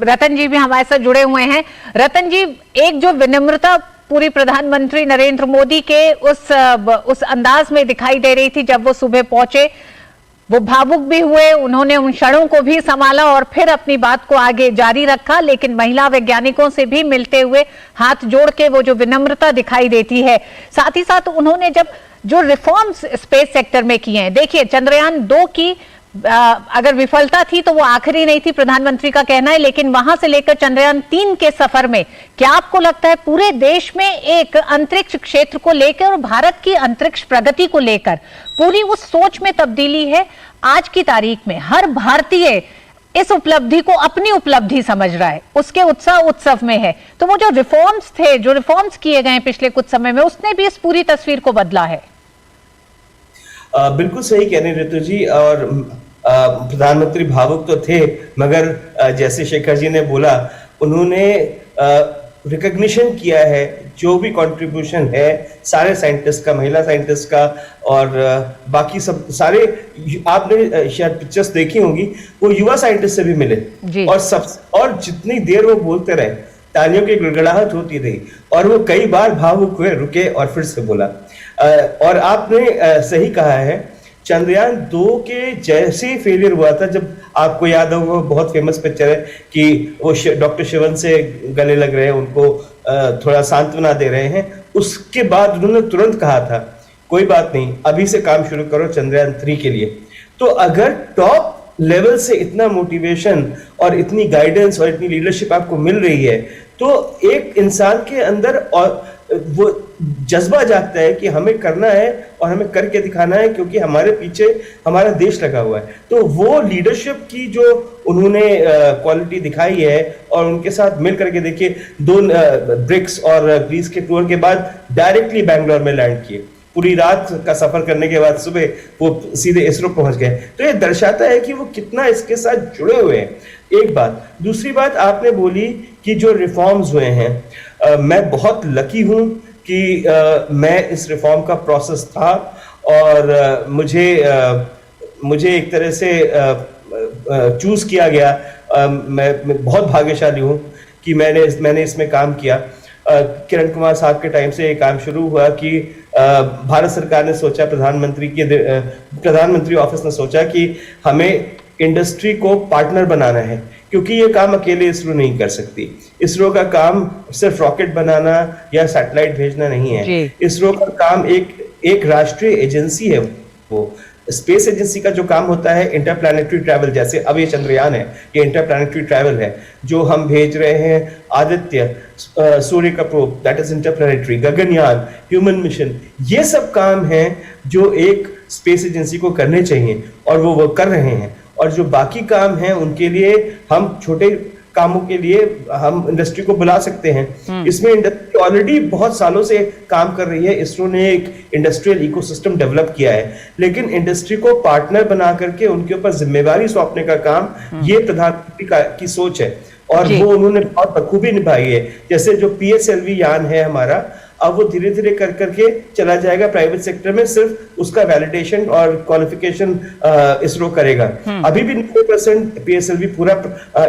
रतन जी भी हमारे साथ जुड़े हुए हैं। रतन जी, एक जो विनम्रता पूरी प्रधानमंत्री नरेंद्र मोदी के उस अंदाज में दिखाई दे रही थी जब वो सुबह पहुंचे, वो भावुक भी हुए, उन्होंने उन क्षणों को भी संभाला और फिर अपनी बात को आगे जारी रखा, लेकिन महिला वैज्ञानिकों से भी मिलते हुए हाथ जोड़ के वो जो विनम्रता दिखाई देती है, साथ ही साथ उन्होंने जो रिफॉर्म्स स्पेस सेक्टर में किए हैं, देखिए चंद्रयान 2 की अगर विफलता थी तो वो आखिरी नहीं थी, प्रधानमंत्री का कहना है, लेकिन वहां से लेकर चंद्रयान 3 के सफर में क्या आपको लगता है पूरे देश में एक अंतरिक्ष क्षेत्र को लेकर और भारत की अंतरिक्ष प्रगति को लेकर पूरी उस सोच में तब्दीली है? आज की तारीख में हर भारतीय इस उपलब्धि को अपनी उपलब्धि समझ रहा है, उसके उत्सव में है। तो वो जो रिफॉर्म्स किए गए पिछले कुछ समय में, उसने भी इस पूरी तस्वीर को बदला है। बिल्कुल सही कह रहे हैं ऋतु जी, और प्रधानमंत्री भावुक तो थे, मगर जैसे शेखर जी ने बोला, उन्होंने रिकॉग्निशन किया है जो भी कंट्रीब्यूशन है सारे साइंटिस्ट का, महिला साइंटिस्ट का, और बाकी सब सारे, आपने शायद पिक्चर्स देखी होंगी, वो युवा साइंटिस्ट से भी मिले और जितनी देर वो बोलते रहे, तालियों की गड़गड़ाहट होती रही, और वो कई बार भावुक हुए, रुके और फिर से बोला। और आपने सही कहा है, चंद्रयान 2 के जैसे फेलियर हुआ था, जब आपको याद होगा बहुत फेमस पिक्चर है कि वो डॉक्टर शिवन से गले लग रहे हैं, उनको थोड़ा सांत्वना दे रहे हैं, उसके बाद उन्होंने तुरंत कहा था कोई बात नहीं, अभी से काम शुरू करो चंद्रयान 3 के लिए। तो अगर टॉप लेवल से इतना मोटिवेशन और इतनी गाइडेंस और इतनी लीडरशिप आपको मिल रही है, तो एक इंसान के अंदर और वो जज्बा जागता है कि हमें करना है और हमें करके दिखाना है, क्योंकि हमारे पीछे हमारा देश लगा हुआ है। तो वो लीडरशिप की जो उन्होंने क्वालिटी दिखाई है, और उनके साथ मिल करके देखिए, 2 ब्रिक्स और ग्रीस के टूर के बाद डायरेक्टली बैंगलोर में लैंड किए, पूरी रात का सफर करने के बाद सुबह वो सीधे इसरो पहुंच गए। तो ये दर्शाता है कि वो कितना इसके साथ जुड़े हुए हैं। एक बात। दूसरी बात आपने बोली कि जो रिफॉर्म्स हुए हैं, मैं बहुत लकी हूं कि मैं इस रिफॉर्म का प्रोसेस था और मुझे एक तरह से चूज किया गया। मैं बहुत भाग्यशाली हूं कि मैंने इसमें काम किया। किरण कुमार साहब के टाइम से ये काम शुरू हुआ कि भारत सरकार ने सोचा, प्रधानमंत्री ऑफिस ने सोचा कि हमें इंडस्ट्री को पार्टनर बनाना है, क्योंकि ये काम अकेले इसरो नहीं कर सकती। इसरो का काम सिर्फ रॉकेट बनाना या सैटेलाइट भेजना नहीं है। इसरो का काम एक राष्ट्रीय एजेंसी है। वो स्पेस एजेंसी का जो काम होता है इंटरप्लैनेटरी ट्रैवल, जैसे अब ये चंद्रयान है, ये इंटरप्लैनेटरी ट्रैवल है। जो हम भेज रहे हैं आदित्य, सूर्य का probe, that is interplanetary, Gaganyaan, human mission, ये सब काम हैं जो एक स्पेस एजेंसी को करने चाहिए और वो कर रहे हैं। और जो बाकी काम हैं उनके लिए हम छोटे कामों के लिए हम इंडस्ट्री को बुला सकते हैं। इसमें इंडस्ट्री ऑलरेडी बहुत सालों से काम कर रही है। इसरो ने एक इंडस्ट्रियल इकोसिस्टम डेवलप किया है, लेकिन इंडस्ट्री को पार्टनर बना करके उनके ऊपर जिम्मेवारी सौंपने का काम ये प्रधानमंत्री की सोच है और वो उन्होंने बहुत बखूबी निभाई है। जैसे जो PSLV यान है हमारा, अब वो धीरे धीरे कर करके चला जाएगा प्राइवेट सेक्टर में, सिर्फ उसका वैलिडेशन और क्वालिफिकेशन इसरो करेगा। अभी भी 90% PSLV पूरा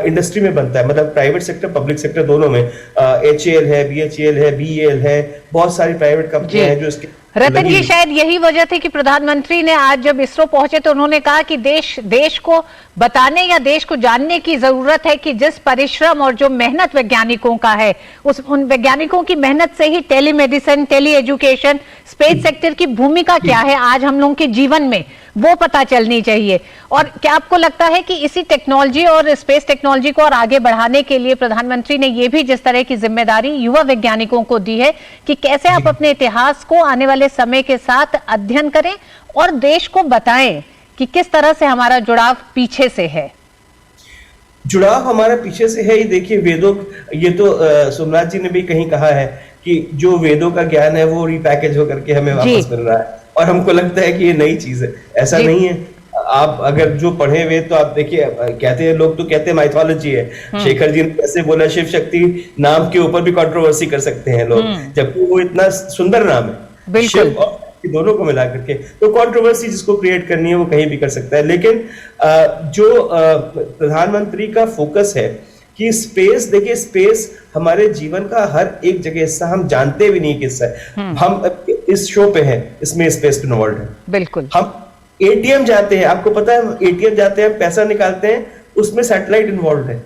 इंडस्ट्री में बनता है, मतलब प्राइवेट सेक्टर पब्लिक सेक्टर दोनों में। HAL है, BHEL है, BEL है, बहुत सारी प्राइवेट कंपनियां हैं जो इसके। रतन जी, शायद यही वजह थी कि प्रधानमंत्री ने आज जब इसरो पहुंचे तो उन्होंने कहा कि देश को बताने या देश को जानने की जरूरत है कि जिस परिश्रम और जो मेहनत वैज्ञानिकों का है, उन वैज्ञानिकों की मेहनत से ही telemedicine, tele education, space sector की भूमिका क्या है आज हम लोगों के जीवन में, वो पता चलनी चाहिए। और क्या आपको लगता है कि इसी टेक्नोलॉजी और स्पेस टेक्नोलॉजी को और आगे बढ़ाने के लिए प्रधानमंत्री ने ये भी जिस तरह की जिम्मेदारी युवा वैज्ञानिकों को दी है कि कैसे आप अपने इतिहास को आने वाले समय के साथ अध्ययन करें और देश को बताएं कि किस तरह से हमारा जुड़ाव पीछे से है? जुड़ाव हमारा पीछे से है ही। देखिए वेदों, ये तो सोमनाथ जी ने भी कहीं कहा है कि जो वेदों का ज्ञान है वो रिपैकेज होकर के हमें वापस मिल रहा है, और हमको लगता है कि ये नई चीज है। ऐसा नहीं है। आप अगर जो पढ़े हुए तो आप देखिए, कहते हैं लोग तो कहते हैं माइथोलॉजी है। शेखर जी ने कैसे बोला, शिव शक्ति नाम के ऊपर भी कंट्रोवर्सी कर सकते हैं लोग, जबकि वो इतना सुंदर नाम है। शिव और दोनों को मिला करके तो कंट्रोवर्सी जिसको क्रिएट करनी है वो कहीं भी कर सकता है। लेकिन जो प्रधानमंत्री का फोकस है कि स्पेस, देखिए स्पेस हमारे जीवन का हर एक जगह हिस्सा, हम जानते भी नहीं किस्सा है। हम इस शो पे हैं, इसमें स्पेस इन्वॉल्व है। बिल्कुल। हम ATM जाते हैं, आपको पता है ATM जाते हैं, पैसा निकालते हैं, उसमें सैटेलाइट इन्वॉल्व है।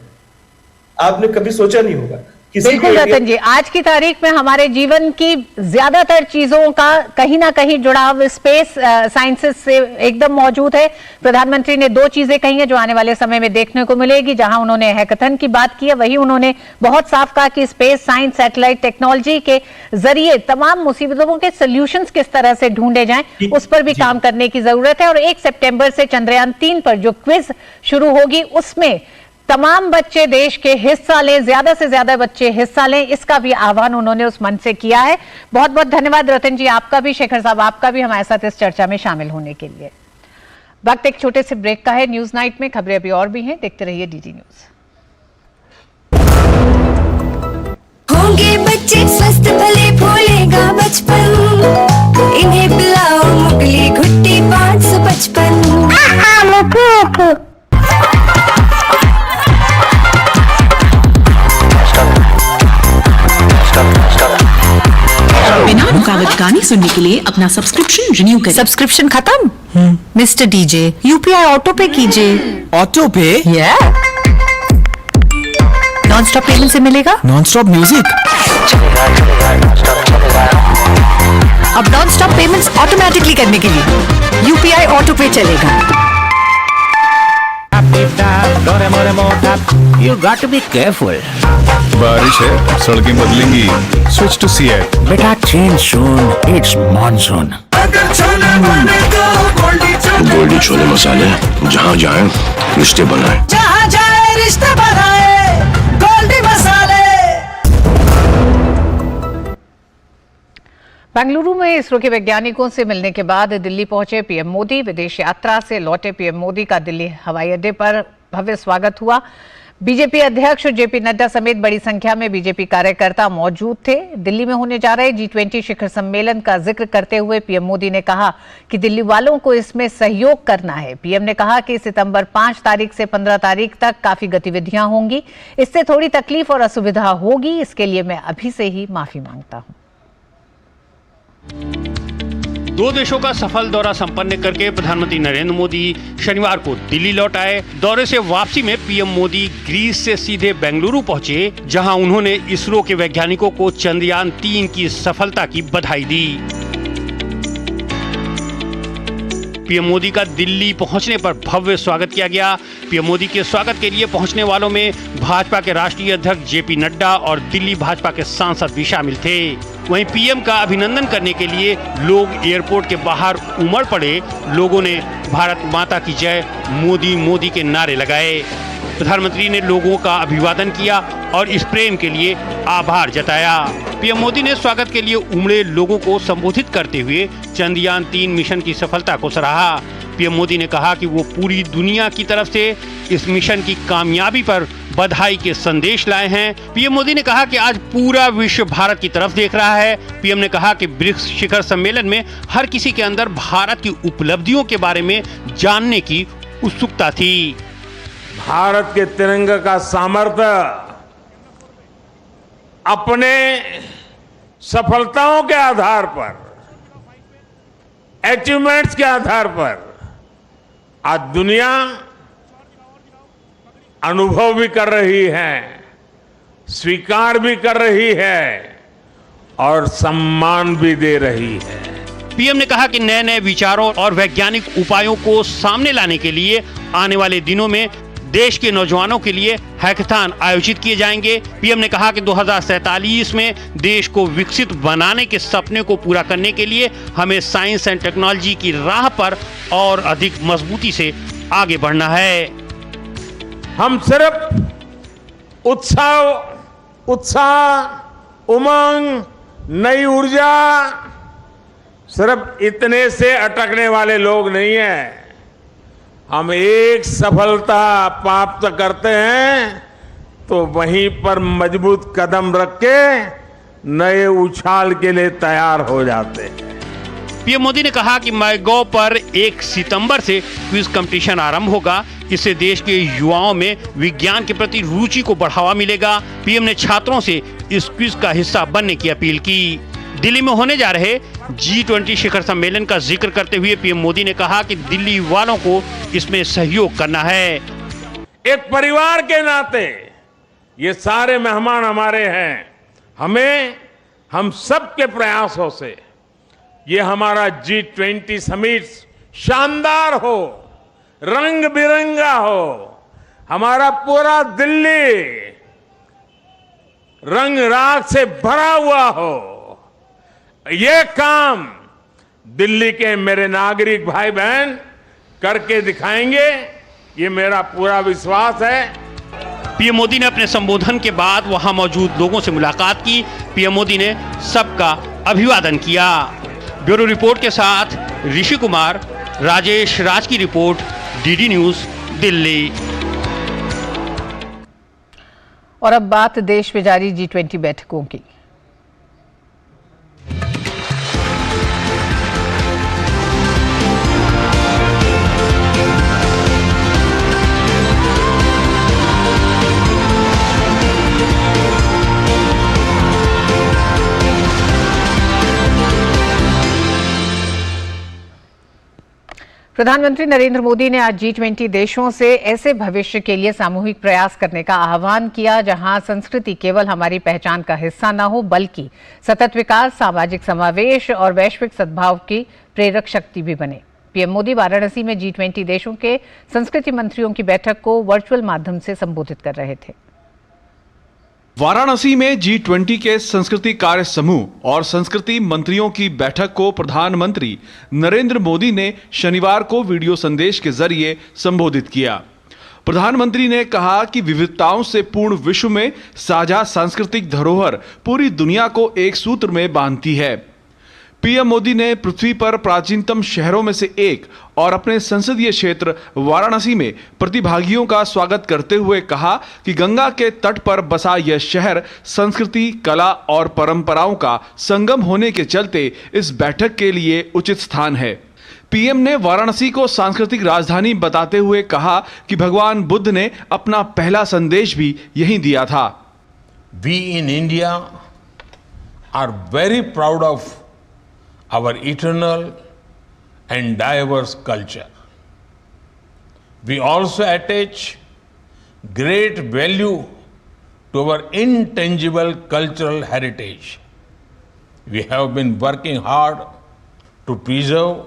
आपने कभी सोचा नहीं होगा। बिल्कुल रतन जी, आज की तारीख में हमारे जीवन की ज्यादातर चीजों का कहीं ना कहीं जुड़ाव स्पेस साइंसेस से एकदम मौजूद है। प्रधानमंत्री ने 2 चीजें कही हैं जो आने वाले समय में देखने को मिलेगी। जहां उन्होंने हैकाथन की बात की है, वही उन्होंने बहुत साफ कहा कि स्पेस साइंस, सैटेलाइट टेक्नोलॉजी के जरिए तमाम मुसीबतों के सोल्यूशंस किस तरह से ढूंढे जाएं, उस पर भी काम करने की जरूरत है। और 1 सितंबर से चंद्रयान 3 पर जो क्विज शुरू होगी, उसमें तमाम बच्चे देश के हिस्सा लें, ज्यादा से ज्यादा बच्चे हिस्सा लें, इसका भी आह्वान उन्होंने उस मंच से किया है। बहुत बहुत धन्यवाद रतन जी, आपका भी, शेखर साहब आपका भी हमारे साथ इस चर्चा में शामिल होने के लिए। वक्त एक छोटे से ब्रेक का है। न्यूज नाइट में खबरें अभी और भी हैं, देखते रहिए DD न्यूज। होंगे बच्चे स्वस्थ भले, भूलेगा बचपन, इन्हें पिलाओ मुगली घुट्टी 555। बिना रुकावट गाने सुनने के लिए अपना सब्सक्रिप्शन रिन्यू करें। सब्सक्रिप्शन खत्म? मिस्टर DJ, UPI ऑटो पे कीजिए। ऑटो पे? नॉन स्टॉप पेमेंट से मिलेगा नॉन स्टॉप म्यूजिक। अब नॉन स्टॉप पेमेंट्स ऑटोमेटिकली करने के लिए UPI ऑटो पे चलेगा। You got to be careful. बारिश है, सड़कें बदलेंगी। Switch to Seat. बेटा change soon. It's monsoon. Goldy chole मसाले, जहाँ जाए रिश्ते बनाए, जहाँ जाए रिश्ते बनाए, गोल्डी मसाले। बेंगलुरु में इसरो के वैज्ञानिकों से मिलने के बाद दिल्ली पहुंचे पीएम मोदी। विदेश यात्रा से लौटे पीएम मोदी का दिल्ली हवाई अड्डे पर भव्य स्वागत हुआ। बीजेपी अध्यक्ष जेपी नड्डा समेत बड़ी संख्या में बीजेपी कार्यकर्ता मौजूद थे। दिल्ली में होने जा रहे G20 शिखर सम्मेलन का जिक्र करते हुए पीएम मोदी ने कहा कि दिल्ली वालों को इसमें सहयोग करना है। पीएम ने कहा कि सितंबर 5 तारीख से 15 तारीख तक काफी गतिविधियां होंगी, इससे थोड़ी तकलीफ और असुविधा होगी, इसके लिए मैं अभी से ही माफी मांगता हूं। दो देशों का सफल दौरा संपन्न करके प्रधानमंत्री नरेंद्र मोदी शनिवार को दिल्ली लौट आए। दौरे से वापसी में पीएम मोदी ग्रीस से सीधे बेंगलुरु पहुंचे, जहां उन्होंने इसरो के वैज्ञानिकों को चंद्रयान 3 की सफलता की बधाई दी। पीएम मोदी का दिल्ली पहुंचने पर भव्य स्वागत किया गया। पीएम मोदी के स्वागत के लिए पहुंचने वालों में भाजपा के राष्ट्रीय अध्यक्ष जेपी नड्डा और दिल्ली भाजपा के सांसद भी शामिल थे। वहीं पीएम का अभिनंदन करने के लिए लोग एयरपोर्ट के बाहर उमड़ पड़े। लोगों ने भारत माता की जय, मोदी मोदी के नारे लगाए। प्रधानमंत्री ने लोगों का अभिवादन किया और इस प्रेम के लिए आभार जताया। पीएम मोदी ने स्वागत के लिए उमड़े लोगों को संबोधित करते हुए चंद्रयान 3 मिशन की सफलता को सराहा। पीएम मोदी ने कहा कि वो पूरी दुनिया की तरफ से इस मिशन की कामयाबी पर बधाई के संदेश लाए हैं। पीएम मोदी ने कहा कि आज पूरा विश्व भारत की तरफ देख रहा है। पीएम ने कहा कि ब्रिक्स शिखर सम्मेलन में हर किसी के अंदर भारत की उपलब्धियों के बारे में जानने की उत्सुकता थी। भारत के तिरंगे का सामर्थ्य अपने सफलताओं के आधार पर, अचीवमेंट्स के आधार पर आज दुनिया अनुभव भी कर रही है, स्वीकार भी कर रही है और सम्मान भी दे रही है। पीएम ने कहा कि नए नए विचारों और वैज्ञानिक उपायों को सामने लाने के लिए आने वाले दिनों में देश के नौजवानों के लिए हैकाथॉन आयोजित किए जाएंगे। पीएम ने कहा कि 2047 में देश को विकसित बनाने के सपने को पूरा करने के लिए हमें साइंस एंड टेक्नोलॉजी की राह पर और अधिक मजबूती से आगे बढ़ना है। हम सिर्फ उत्साह, उमंग, नई ऊर्जा, सिर्फ इतने से अटकने वाले लोग नहीं हैं। हम एक सफलता प्राप्त करते हैं तो वहीं पर मजबूत कदम रख के नए उछाल के लिए तैयार हो जाते हैं। पीएम मोदी ने कहा कि माईगॉव पर 1 सितंबर से क्विज कंपटीशन आरंभ होगा। इससे देश के युवाओं में विज्ञान के प्रति रुचि को बढ़ावा मिलेगा। पीएम ने छात्रों से इस क्विज का हिस्सा बनने की अपील की। दिल्ली में होने जा रहे G20 शिखर सम्मेलन का जिक्र करते हुए पीएम मोदी ने कहा कि दिल्ली वालों को इसमें सहयोग करना है। एक परिवार के नाते ये सारे मेहमान हमारे हैं। हम सबके प्रयासों से ये हमारा G20 समिट शानदार हो, रंग बिरंगा हो, हमारा पूरा दिल्ली रंग राग से भरा हुआ हो। ये काम दिल्ली के मेरे नागरिक भाई बहन करके दिखाएंगे, ये मेरा पूरा विश्वास है। पीएम मोदी ने अपने संबोधन के बाद वहां मौजूद लोगों से मुलाकात की। पीएम मोदी ने सबका अभिवादन किया। ब्यूरो रिपोर्ट के साथ ऋषि कुमार, राजेश राज की रिपोर्ट, डीडी न्यूज, दिल्ली। और अब बात देश में जारी G20 बैठकों की। प्रधानमंत्री नरेंद्र मोदी ने आज G20 देशों से ऐसे भविष्य के लिए सामूहिक प्रयास करने का आह्वान किया जहां संस्कृति केवल हमारी पहचान का हिस्सा न हो बल्कि सतत विकास, सामाजिक समावेश और वैश्विक सद्भाव की प्रेरक शक्ति भी बने। पीएम मोदी वाराणसी में G20 देशों के संस्कृति मंत्रियों की बैठक को वर्चुअल माध्यम से संबोधित कर रहे थे। वाराणसी में G20 के संस्कृति कार्य समूह और संस्कृति मंत्रियों की बैठक को प्रधानमंत्री नरेंद्र मोदी ने शनिवार को वीडियो संदेश के जरिए संबोधित किया। प्रधानमंत्री ने कहा कि विविधताओं से पूर्ण विश्व में साझा सांस्कृतिक धरोहर पूरी दुनिया को एक सूत्र में बांधती है। पीएम मोदी ने पृथ्वी पर प्राचीनतम शहरों में से एक और अपने संसदीय क्षेत्र वाराणसी में प्रतिभागियों का स्वागत करते हुए कहा कि गंगा के तट पर बसा यह शहर संस्कृति, कला और परंपराओं का संगम होने के चलते इस बैठक के लिए उचित स्थान है। पीएम ने वाराणसी को सांस्कृतिक राजधानी बताते हुए कहा कि भगवान बुद्ध ने अपना पहला संदेश भी यहीं दिया था। We in India are very proud of our eternal and diverse culture. We also attach great value to our intangible cultural heritage. We have been working hard to preserve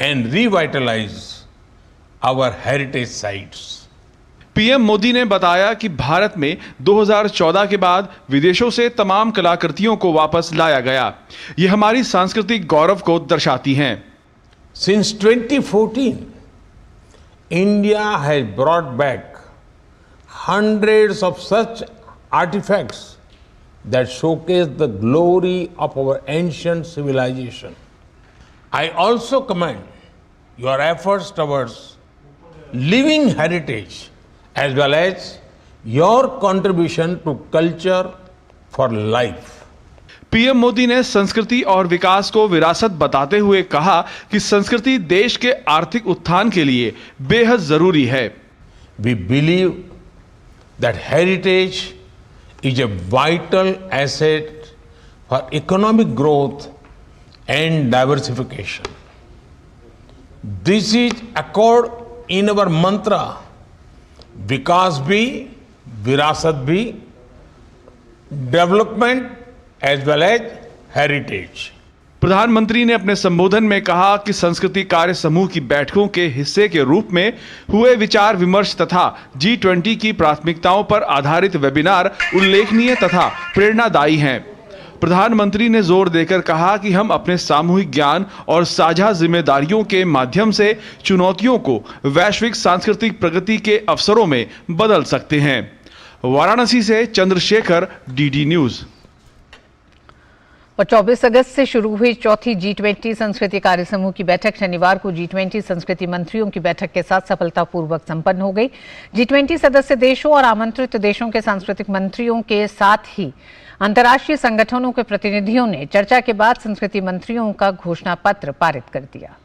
and revitalize our heritage sites. PM Modi ने बताया कि भारत में 2014 के बाद विदेशों से तमाम कलाकृतियों को वापस लाया गया। ये हमारी सांस्कृतिक गौरव को दर्शाती हैं। Since 2014, India has brought back hundreds of such artifacts that showcase the glory of our ancient civilization. I also commend your efforts towards living heritage as well as your contribution to culture for life. PM Modi ने संस्कृति और विकास को विरासत बताते हुए कहा कि संस्कृति देश के आर्थिक उत्थान के लिए बेहद जरूरी है। We believe that heritage is a vital asset for economic growth and diversification. This is accord in our mantra विकास भी, विरासत भी, development as well as heritage. प्रधानमंत्री ने अपने संबोधन में कहा कि संस्कृति कार्य समूह की बैठकों के हिस्से के रूप में हुए विचार विमर्श तथा G20 की प्राथमिकताओं पर आधारित वेबिनार उल्लेखनीय तथा प्रेरणादायी हैं। प्रधानमंत्री ने जोर देकर कहा कि हम अपने सामूहिक ज्ञान और साझा जिम्मेदारियों के माध्यम से चुनौतियों को वैश्विक सांस्कृतिक प्रगति के अवसरों में बदल सकते हैं। वाराणसी से चंद्रशेखर, डीडी न्यूज। और 24 अगस्त से शुरू हुई चौथी G20 संस्कृति कार्य समूह की बैठक शनिवार को G20 संस्कृति मंत्रियों की बैठक के साथ सफलतापूर्वक संपन्न हो गई। G20 सदस्य देशों और आमंत्रित देशों के सांस्कृतिक मंत्रियों के साथ ही अंतर्राष्ट्रीय संगठनों के प्रतिनिधियों ने चर्चा के बाद संस्कृति मंत्रियों का घोषणा पत्र पारित कर दिया।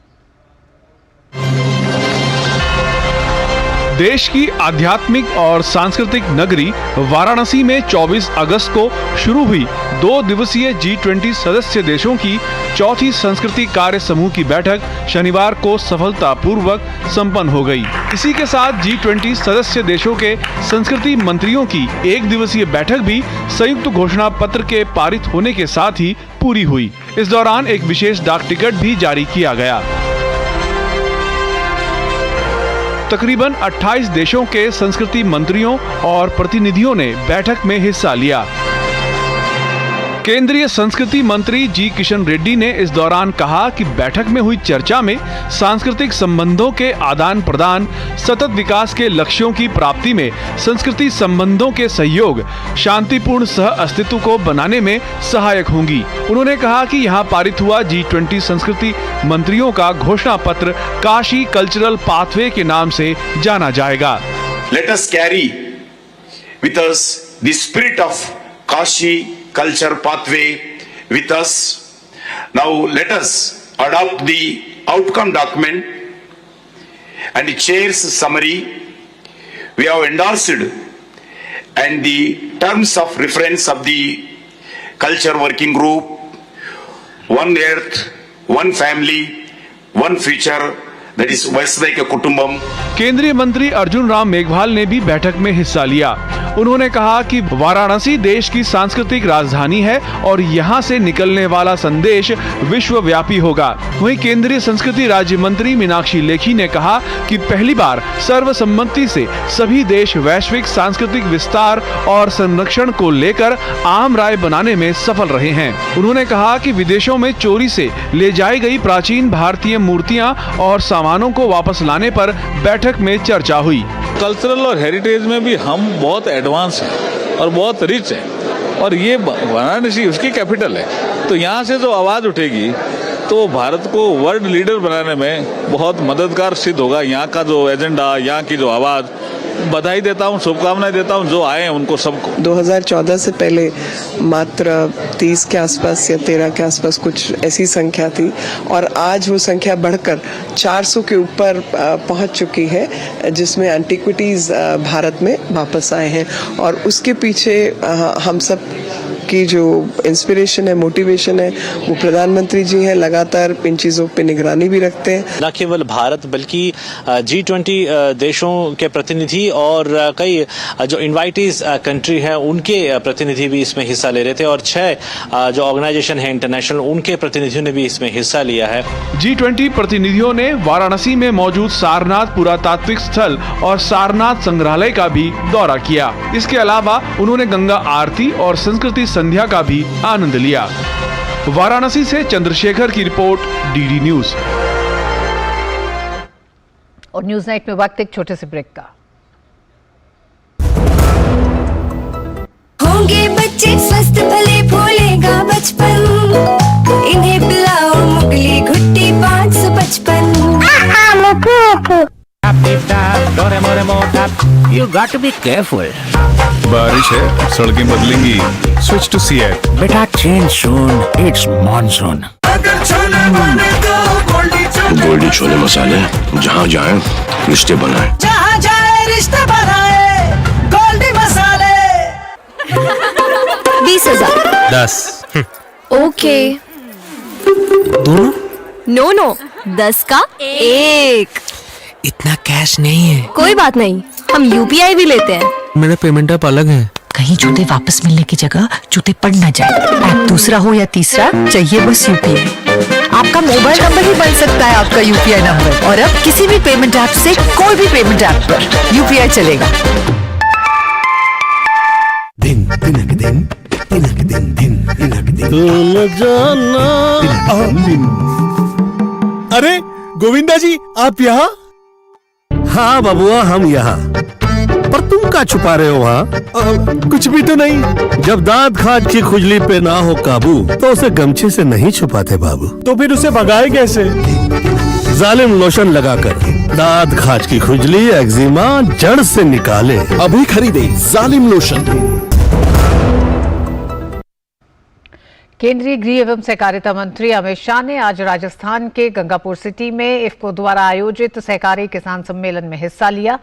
देश की आध्यात्मिक और सांस्कृतिक नगरी वाराणसी में 24 अगस्त को शुरू हुई 2 दिवसीय G20 सदस्य देशों की चौथी संस्कृति कार्य समूह की बैठक शनिवार को सफलतापूर्वक संपन्न हो गई। इसी के साथ G20 सदस्य देशों के संस्कृति मंत्रियों की 1 दिवसीय बैठक भी संयुक्त घोषणा पत्र के पारित होने के साथ ही पूरी हुई। इस दौरान एक विशेष डाक टिकट भी जारी किया गया। तकरीबन 28 देशों के संस्कृति मंत्रियों और प्रतिनिधियों ने बैठक में हिस्सा लिया। केंद्रीय संस्कृति मंत्री जी किशन रेड्डी ने इस दौरान कहा कि बैठक में हुई चर्चा में सांस्कृतिक संबंधों के आदान प्रदान, सतत विकास के लक्ष्यों की प्राप्ति में संस्कृति संबंधों के सहयोग, शांतिपूर्ण सह अस्तित्व को बनाने में सहायक होंगी। उन्होंने कहा कि यहाँ पारित हुआ G20 संस्कृति मंत्रियों का घोषणा पत्र काशी कल्चरल पाथवे के नाम से जाना जाएगा। Let us carry with us the spirit of Kashi culture pathway with us. Now let us adopt the outcome document and the chair's summary. We have endorsed and the terms of reference of the culture working group, one earth, one family, one future, that is Vaisvika Kutumbam. केंद्रीय मंत्री अर्जुन राम मेघवाल ने भी बैठक में हिस्सा लिया। उन्होंने कहा कि वाराणसी देश की सांस्कृतिक राजधानी है और यहाँ से निकलने वाला संदेश विश्वव्यापी होगा। वहीं केंद्रीय संस्कृति राज्य मंत्री मीनाक्षी लेखी ने कहा कि पहली बार सर्वसम्मति से सभी देश वैश्विक सांस्कृतिक विस्तार और संरक्षण को लेकर आम राय बनाने में सफल रहे हैं। उन्होंने कहा कि विदेशों में चोरी से ले जाई गई प्राचीन भारतीय मूर्तियां और सामानों को वापस लाने पर बैठक में चर्चा हुई। कल्चरल और हेरिटेज में भी हम बहुत एडवांस हैं और बहुत रिच हैं। और ये वाराणसी उसकी कैपिटल है, तो यहाँ से जो आवाज़ उठेगी तो भारत को वर्ल्ड लीडर बनाने में बहुत मददगार सिद्ध होगा। यहाँ का जो एजेंडा, यहाँ की जो आवाज़, बधाई देता हूँ, शुभकामनाएं देता हूँ जो आए हैं उनको सबको। 2014 से पहले मात्र 30 के आसपास या 13 के आसपास कुछ ऐसी संख्या थी और आज वो संख्या बढ़कर 400 के ऊपर पहुंच चुकी है, जिसमें एंटीक्विटीज भारत में वापस आए हैं। और उसके पीछे हम सब की जो इंस्पिरेशन है, मोटिवेशन है, वो प्रधानमंत्री जी हैं। लगातार इन चीज़ों पे निगरानी भी रखते हैं। न केवल भारत बल्कि G20 देशों के प्रतिनिधि और कई जो इनवाइटीज कंट्री है उनके प्रतिनिधि भी इसमें हिस्सा ले रहे थे और 6 जो ऑर्गेनाइजेशन है इंटरनेशनल, उनके प्रतिनिधियों ने भी इसमें हिस्सा लिया है। G20 प्रतिनिधियों ने वाराणसी में मौजूद सारनाथ पुरातात्विक स्थल और सारनाथ संग्रहालय का भी दौरा किया। इसके अलावा उन्होंने गंगा आरती और संस्कृति संध्या का भी आनंद लिया। वाराणसी से चंद्रशेखर की रिपोर्ट, DD न्यूज। और न्यूज नाइट में वक्त एक छोटे से ब्रेक का। होंगे बच्चे स्वस्थ भले फूलेगा बचपन, इन्हें पिलाओ मुगली घुट्टी 555। You got to be careful. बारिश है, सड़कें बदलेंगी। Switch to Seat. बेटा change soon. It's monsoon. अगर छोले बने तो गोल्डी छोले मसाले, जहाँ जाए रिश्ते बनाए, जहाँ जाए रिश्ते बनाए, गोल्डी मसाले। 20,000। 10। ओके। दोनों? नो 10 का 1। इतना कैश नहीं है। कोई बात नहीं, हम UPI भी लेते हैं। मेरा पेमेंट ऐप अलग है। कहीं जूते वापस मिलने की जगह जूते पड़ ना जाए। ऐप दूसरा हो या तीसरा, चाहिए बस UPI। आपका मोबाइल नंबर ही बन सकता है आपका UPI नंबर। और अब किसी भी पेमेंट ऐप से कोई भी पेमेंट ऐप पर UPI चलेगा। दिन तिनक दिन तिनक दिन दिन तिनक दिन अरे गोविंदा जी, आप यहाँ? हाँ बबुआ, हम यहाँ। पर तुम क्या छुपा रहे हो वहाँ? कुछ भी तो नहीं। जब दांत खाज की खुजली पे ना हो काबू तो उसे गमछे से नहीं छुपाते बाबू। तो फिर उसे भगाए कैसे? जालिम लोशन लगाकर दांत खाज की खुजली, एक्जिमा जड़ से निकाले। अभी खरीदे जालिम लोशन। केंद्रीय गृह एवं सहकारिता मंत्री अमित शाह ने आज राजस्थान के गंगापुर सिटी में इफ्को द्वारा आयोजित सहकारी किसान सम्मेलन में हिस्सा लिया।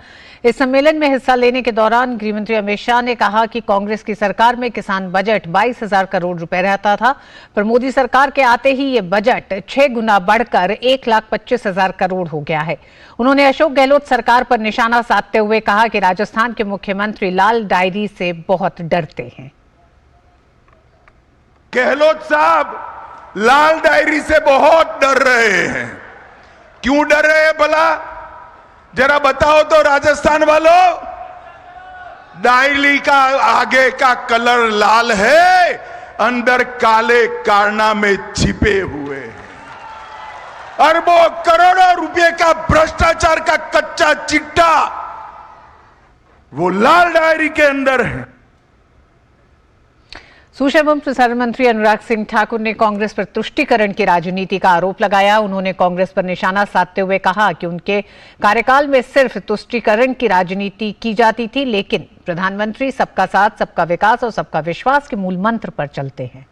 इस सम्मेलन में हिस्सा लेने के दौरान गृह मंत्री अमित शाह ने कहा कि कांग्रेस की सरकार में किसान बजट 22,000 करोड़ रुपए रहता था, पर मोदी सरकार के आते ही ये बजट 6 गुना बढ़कर 1,25,000 करोड़ हो गया है। उन्होंने अशोक गहलोत सरकार पर निशाना साधते हुए कहा कि राजस्थान के मुख्यमंत्री लाल डायरी से बहुत डरते हैं। गहलोत साहब लाल डायरी से बहुत डर रहे हैं। क्यों डर रहे हैं भला? जरा बताओ तो राजस्थान वालों। डायरी का आगे का कलर लाल है, अंदर काले कारनामे छिपे हुए हैं। अरबों करोड़ों रुपए का भ्रष्टाचार का कच्चा चिट्टा वो लाल डायरी के अंदर है। सूचना एवं प्रसारण मंत्री अनुराग सिंह ठाकुर ने कांग्रेस पर तुष्टीकरण की राजनीति का आरोप लगाया। उन्होंने कांग्रेस पर निशाना साधते हुए कहा कि उनके कार्यकाल में सिर्फ तुष्टीकरण की राजनीति की जाती थी, लेकिन प्रधानमंत्री सबका साथ, सबका विकास और सबका विश्वास के मूल मंत्र पर चलते हैं।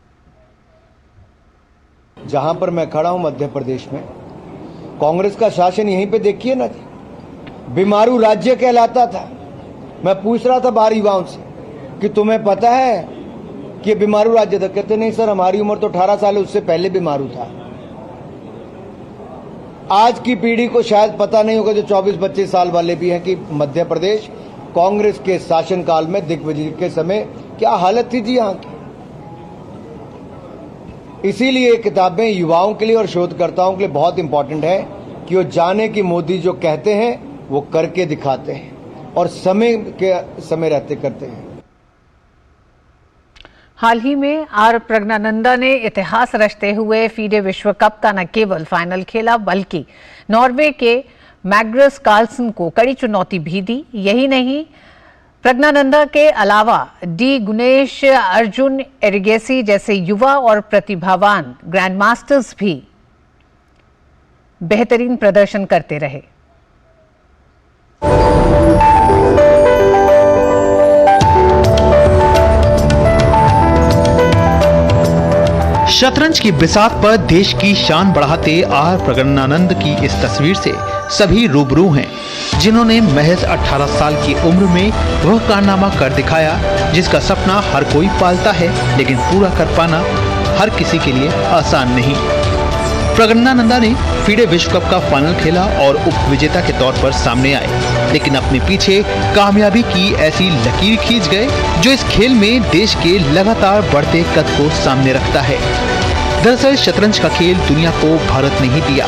जहां पर मैं खड़ा हूं मध्य प्रदेश में, कांग्रेस का शासन यहीं पे देखिए ना, बीमारू राज्य कहलाता था। मैं पूछ रहा था बाहरी युवाओं से कि तुम्हें पता है कि बीमारू राज्य था? कहते नहीं सर, हमारी उम्र तो 18 साल है, उससे पहले बीमारू था। आज की पीढ़ी को शायद पता नहीं होगा, जो 24-25 साल वाले भी हैं, कि मध्य प्रदेश कांग्रेस के शासनकाल में दिग्विजय के समय क्या हालत थी जी यहाँ की। इसीलिए किताबें युवाओं के लिए और शोधकर्ताओं के लिए बहुत इंपॉर्टेंट है कि वो जाने कि मोदी जो कहते हैं वो करके दिखाते हैं और समय रहते करते हैं। हाल ही में आर प्रज्ञानंदा ने इतिहास रचते हुए फीडे विश्व कप का न केवल फाइनल खेला, बल्कि नॉर्वे के मैग्नस कार्लसन को कड़ी चुनौती भी दी। यही नहीं, प्रज्ञानंदा के अलावा डी गुनेश, अर्जुन एरिगेसी जैसे युवा और प्रतिभावान ग्रैंड मास्टर्स भी बेहतरीन प्रदर्शन करते रहे। शतरंज की बिसात पर देश की शान बढ़ाते आर प्रज्ञानंद की इस तस्वीर से सभी रूबरू हैं, जिन्होंने महज 18 साल की उम्र में वह कारनामा कर दिखाया जिसका सपना हर कोई पालता है, लेकिन पूरा कर पाना हर किसी के लिए आसान नहीं। प्रज्ञानंदा ने फीडे विश्व कप का फाइनल खेला और उप विजेता के तौर पर सामने आए, लेकिन अपने पीछे कामयाबी की ऐसी लकीर खींच गए जो इस खेल में देश के लगातार बढ़ते कद को सामने रखता है। दरअसल शतरंज का खेल दुनिया को भारत ने ही दिया।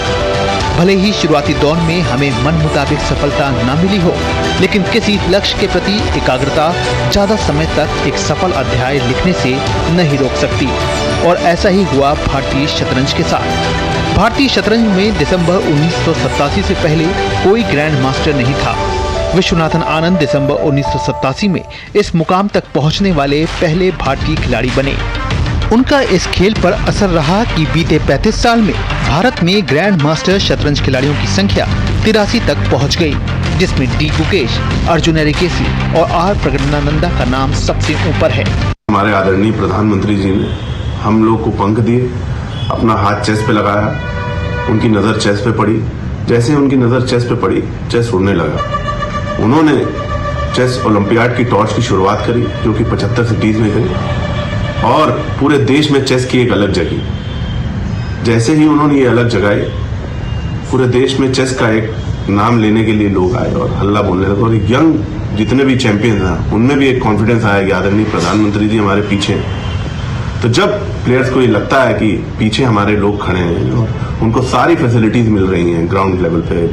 भले ही शुरुआती दौर में हमें मन मुताबिक सफलता न मिली हो, लेकिन किसी लक्ष्य के प्रति एकाग्रता ज्यादा समय तक एक सफल अध्याय लिखने से नहीं रोक सकती, और ऐसा ही हुआ भारतीय शतरंज के साथ। भारतीय शतरंज में दिसंबर 1987 से पहले कोई ग्रैंड मास्टर नहीं था। विश्वनाथन आनंद दिसंबर 1987 में इस मुकाम तक पहुंचने वाले पहले भारतीय खिलाड़ी बने। उनका इस खेल पर असर रहा कि बीते 35 साल में भारत में ग्रैंड मास्टर शतरंज खिलाड़ियों की संख्या 83 तक पहुंच गई, जिसमें डी गुकेश, अर्जुन एरिगेसी और आर प्रज्ञानंदा का नाम सबसे ऊपर है। हमारे आदरणीय प्रधानमंत्री जी ने हम लोग को पंख दिए, अपना हाथ चेस पे लगाया, उनकी नजर चेस पे पड़ी। जैसे उनकी नजर चेस पे पड़ी, चेस उड़ने लगा। उन्होंने चेस ओलंपियाड की टॉर्च की शुरुआत करी, जो कि 75 सिटीज में गई, और पूरे देश में चेस की एक अलग जगह। जैसे ही उन्होंने ये अलग जगाई, पूरे देश में चेस का एक नाम लेने के लिए लोग आए और हल्ला बोलने लगे, और यंग जितने भी चैंपियन हैं उनमें भी एक कॉन्फिडेंस आया कि आदरणीय प्रधानमंत्री जी हमारे पीछे। तो जब प्लेयर्स को ये लगता है कि पीछे हमारे लोग खड़े हैं और उनको सारी फैसिलिटीज मिल रही हैं ग्राउंड लेवल पे,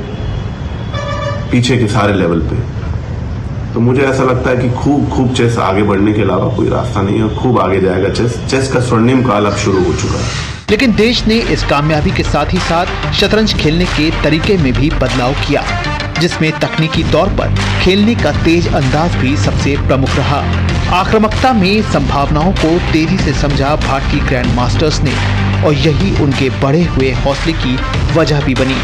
पीछे के सारे लेवल पे, तो मुझे ऐसा लगता है कि खूब चेस आगे बढ़ने के अलावा कोई रास्ता नहीं है, और खूब आगे जाएगा चेस का स्वर्णिम काल अब शुरू हो चुका है। लेकिन देश ने इस कामयाबी के साथ ही साथ शतरंज खेलने के तरीके में भी बदलाव किया, जिसमें तकनीकी तौर पर खेलने का तेज अंदाज भी सबसे प्रमुख रहा। आक्रामकता में संभावनाओं को तेजी से समझा भारतीय ग्रैंड मास्टर्स ने, और यही उनके बढ़े हुए हौसले की वजह भी बनी।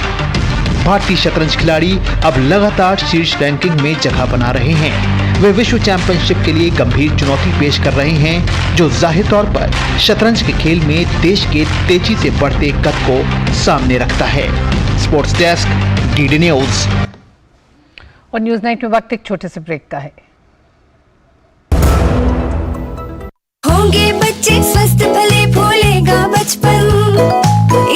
भारतीय शतरंज खिलाड़ी अब लगातार शीर्ष रैंकिंग में जगह बना रहे हैं। वे विश्व चैंपियनशिप के लिए गंभीर चुनौती पेश कर रहे हैं, जो जाहिर तौर पर शतरंज के खेल में देश के तेजी से बढ़ते कद को सामने रखता है। Sports desk, DD news. और न्यूज नाइट में वक्त एक छोटे से ब्रेक का है। होंगे बच्चे स्वस्थ भले भूलेगा बचपन,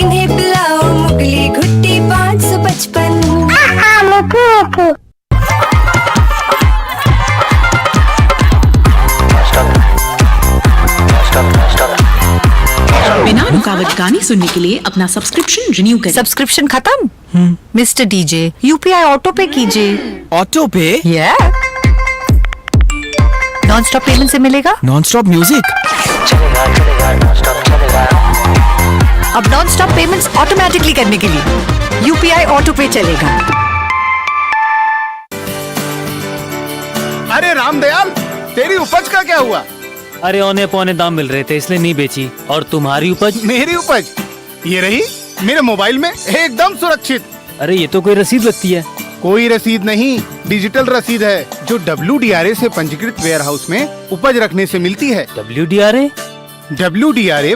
इन्हें पिलाओ मुगली घुट्टी 555। बिना रुकावट गाने सुनने के लिए अपना सब्सक्रिप्शन रिन्यू करें। सब्सक्रिप्शन खत्म? मिस्टर डीजे, यूपीआई ऑटो पे कीजिए। ऑटो पे? नॉन स्टॉप पेमेंट से मिलेगा नॉन स्टॉप म्यूजिक। अब नॉन स्टॉप पेमेंट्स ऑटोमेटिकली करने के लिए यूपीआई ऑटो पे चलेगा। अरे रामदयाल, तेरी उपज का क्या हुआ? अरे औने पौने दाम मिल रहे थे इसलिए नहीं बेची। और तुम्हारी उपज? मेरी उपज ये रही मेरे मोबाइल में एकदम सुरक्षित। अरे ये तो कोई रसीद लगती है। कोई रसीद नहीं, डिजिटल रसीद है जो WDRA से पंजीकृत वेयर हाउस में उपज रखने से मिलती है। WDRA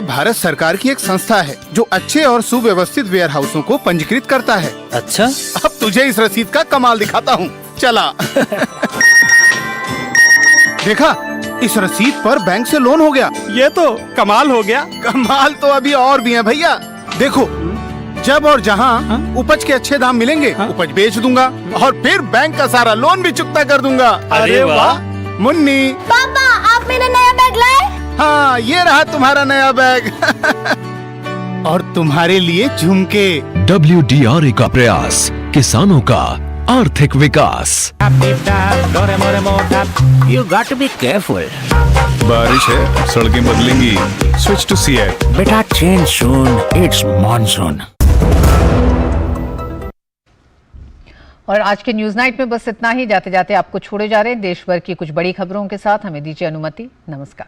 भारत सरकार की एक संस्था है जो अच्छे और सुव्यवस्थित वेयर हाउसों को पंजीकृत करता है। अच्छा, अब तुझे इस रसीद का कमाल दिखाता हूँ, चला। देखा, इस रसीद पर बैंक से लोन हो गया। ये तो कमाल हो गया। कमाल तो अभी और भी है भैया। देखो, जब और जहाँ उपज के अच्छे दाम मिलेंगे, उपज बेच दूंगा और फिर बैंक का सारा लोन भी चुकता कर दूंगा। अरे वाह मुन्नी। पापा, आप मेरा नया बैग लाए? हाँ, ये रहा तुम्हारा नया बैग। और तुम्हारे लिए झुमके। WDRA का प्रयास, किसानों का आर्थिक विकास। You got to be careful. बारिश है, सड़कें बदलेंगी। Switch to Seat. बेटा change soon. It's monsoon. और आज के न्यूज नाइट में बस इतना ही। जाते जाते आपको छोड़े जा रहे हैं देश भर की कुछ बड़ी खबरों के साथ। हमें दीजिए अनुमति। नमस्कार।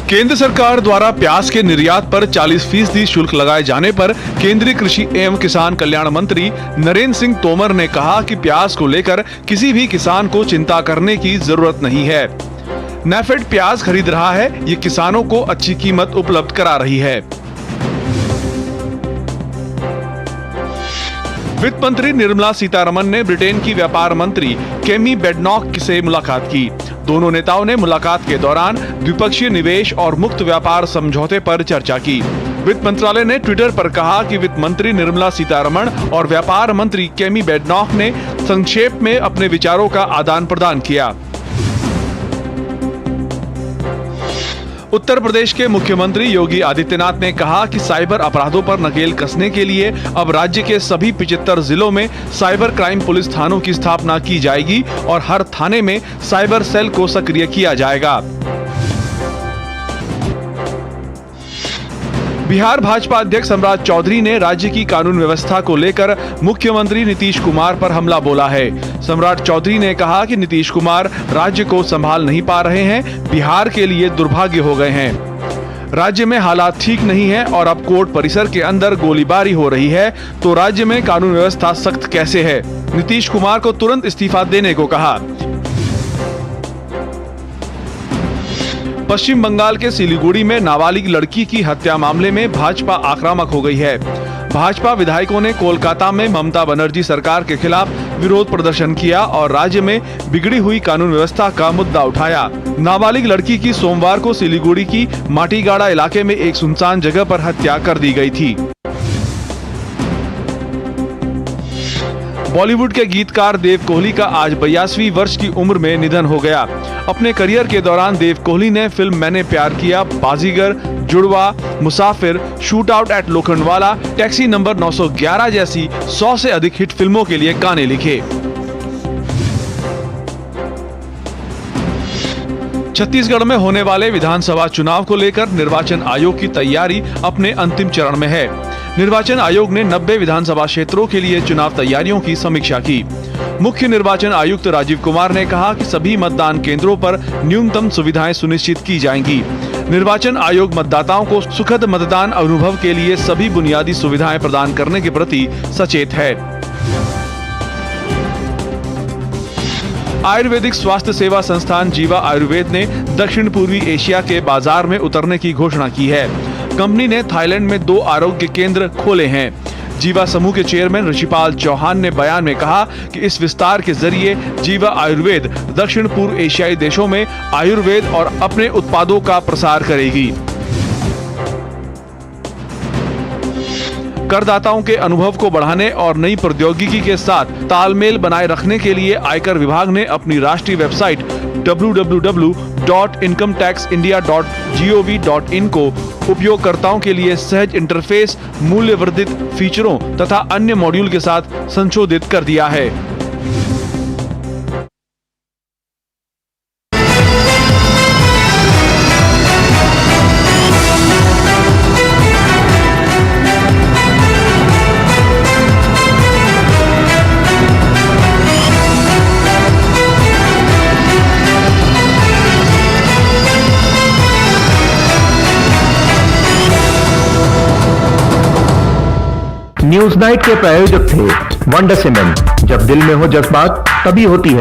केंद्र सरकार द्वारा प्याज के निर्यात पर 40% शुल्क लगाए जाने पर केंद्रीय कृषि एवं किसान कल्याण मंत्री नरेंद्र सिंह तोमर ने कहा कि प्याज को लेकर किसी भी किसान को चिंता करने की जरूरत नहीं है। नेफेड प्याज खरीद रहा है, ये किसानों को अच्छी कीमत उपलब्ध करा रही है। वित्त मंत्री निर्मला सीतारमण ने ब्रिटेन की व्यापार मंत्री केमी बेडनॉक से मुलाकात की। दोनों नेताओं ने मुलाकात के दौरान द्विपक्षीय निवेश और मुक्त व्यापार समझौते पर चर्चा की। वित्त मंत्रालय ने ट्विटर पर कहा कि वित्त मंत्री निर्मला सीतारमण और व्यापार मंत्री केमी बेडनॉक ने संक्षेप में अपने विचारों का आदान प्रदान किया। उत्तर प्रदेश के मुख्यमंत्री योगी आदित्यनाथ ने कहा कि साइबर अपराधों पर नकेल कसने के लिए अब राज्य के सभी 75 जिलों में साइबर क्राइम पुलिस थानों की स्थापना की जाएगी और हर थाने में साइबर सेल को सक्रिय किया जाएगा। बिहार भाजपा अध्यक्ष सम्राट चौधरी ने राज्य की कानून व्यवस्था को लेकर मुख्यमंत्री नीतीश कुमार पर हमला बोला है। सम्राट चौधरी ने कहा कि नीतीश कुमार राज्य को संभाल नहीं पा रहे हैं, बिहार के लिए दुर्भाग्य हो गए हैं। राज्य में हालात ठीक नहीं है और अब कोर्ट परिसर के अंदर गोलीबारी हो रही है तो राज्य में कानून व्यवस्था सख्त कैसे है। नीतीश कुमार को तुरंत इस्तीफा देने को कहा। पश्चिम बंगाल के सिलीगुड़ी में नाबालिग लड़की की हत्या मामले में भाजपा आक्रामक हो गई है। भाजपा विधायकों ने कोलकाता में ममता बनर्जी सरकार के खिलाफ विरोध प्रदर्शन किया और राज्य में बिगड़ी हुई कानून व्यवस्था का मुद्दा उठाया। नाबालिग लड़की की सोमवार को सिलीगुड़ी की माटीगाड़ा इलाके में एक सुनसान जगह पर हत्या कर दी गई थी। बॉलीवुड के गीतकार देव कोहली का आज 82वीं वर्ष की उम्र में निधन हो गया। अपने करियर के दौरान देव कोहली ने फिल्म मैंने प्यार किया, बाजीगर, जुड़वा, मुसाफिर, shoot out at Lokhandwala, taxi number 911 जैसी 100 से अधिक हिट फिल्मों के लिए गाने लिखे। छत्तीसगढ़ में होने वाले विधानसभा चुनाव को लेकर निर्वाचन आयोग की तैयारी अपने अंतिम चरण में है। निर्वाचन आयोग ने 90 विधानसभा क्षेत्रों के लिए चुनाव तैयारियों की समीक्षा की। मुख्य निर्वाचन आयुक्त राजीव कुमार ने कहा कि सभी मतदान केंद्रों पर न्यूनतम सुविधाएं सुनिश्चित की जाएंगी। निर्वाचन आयोग मतदाताओं को सुखद मतदान अनुभव के लिए सभी बुनियादी सुविधाएं प्रदान करने के प्रति सचेत है। आयुर्वेदिक स्वास्थ्य सेवा संस्थान जीवा आयुर्वेद ने दक्षिण पूर्वी एशिया के बाजार में उतरने की घोषणा की है। कंपनी ने थाईलैंड में 2 आरोग्य केंद्र खोले हैं। जीवा समूह के चेयरमैन ऋषिपाल चौहान ने बयान में कहा कि इस विस्तार के जरिए जीवा आयुर्वेद दक्षिण पूर्व एशियाई देशों में आयुर्वेद और अपने उत्पादों का प्रसार करेगी। करदाताओं के अनुभव को बढ़ाने और नई प्रौद्योगिकी के साथ तालमेल बनाए रखने के लिए आयकर विभाग ने अपनी राष्ट्रीय वेबसाइट www.incometaxindia.gov.in को उपयोगकर्ताओं के लिए सहज इंटरफेस, मूल्य वर्धित फीचरों तथा अन्य मॉड्यूल के साथ संशोधित कर दिया है। न्यूज नाइट के प्रायोजक थे वंडर सीमेंट। जब दिल में हो जज्बात तभी होती है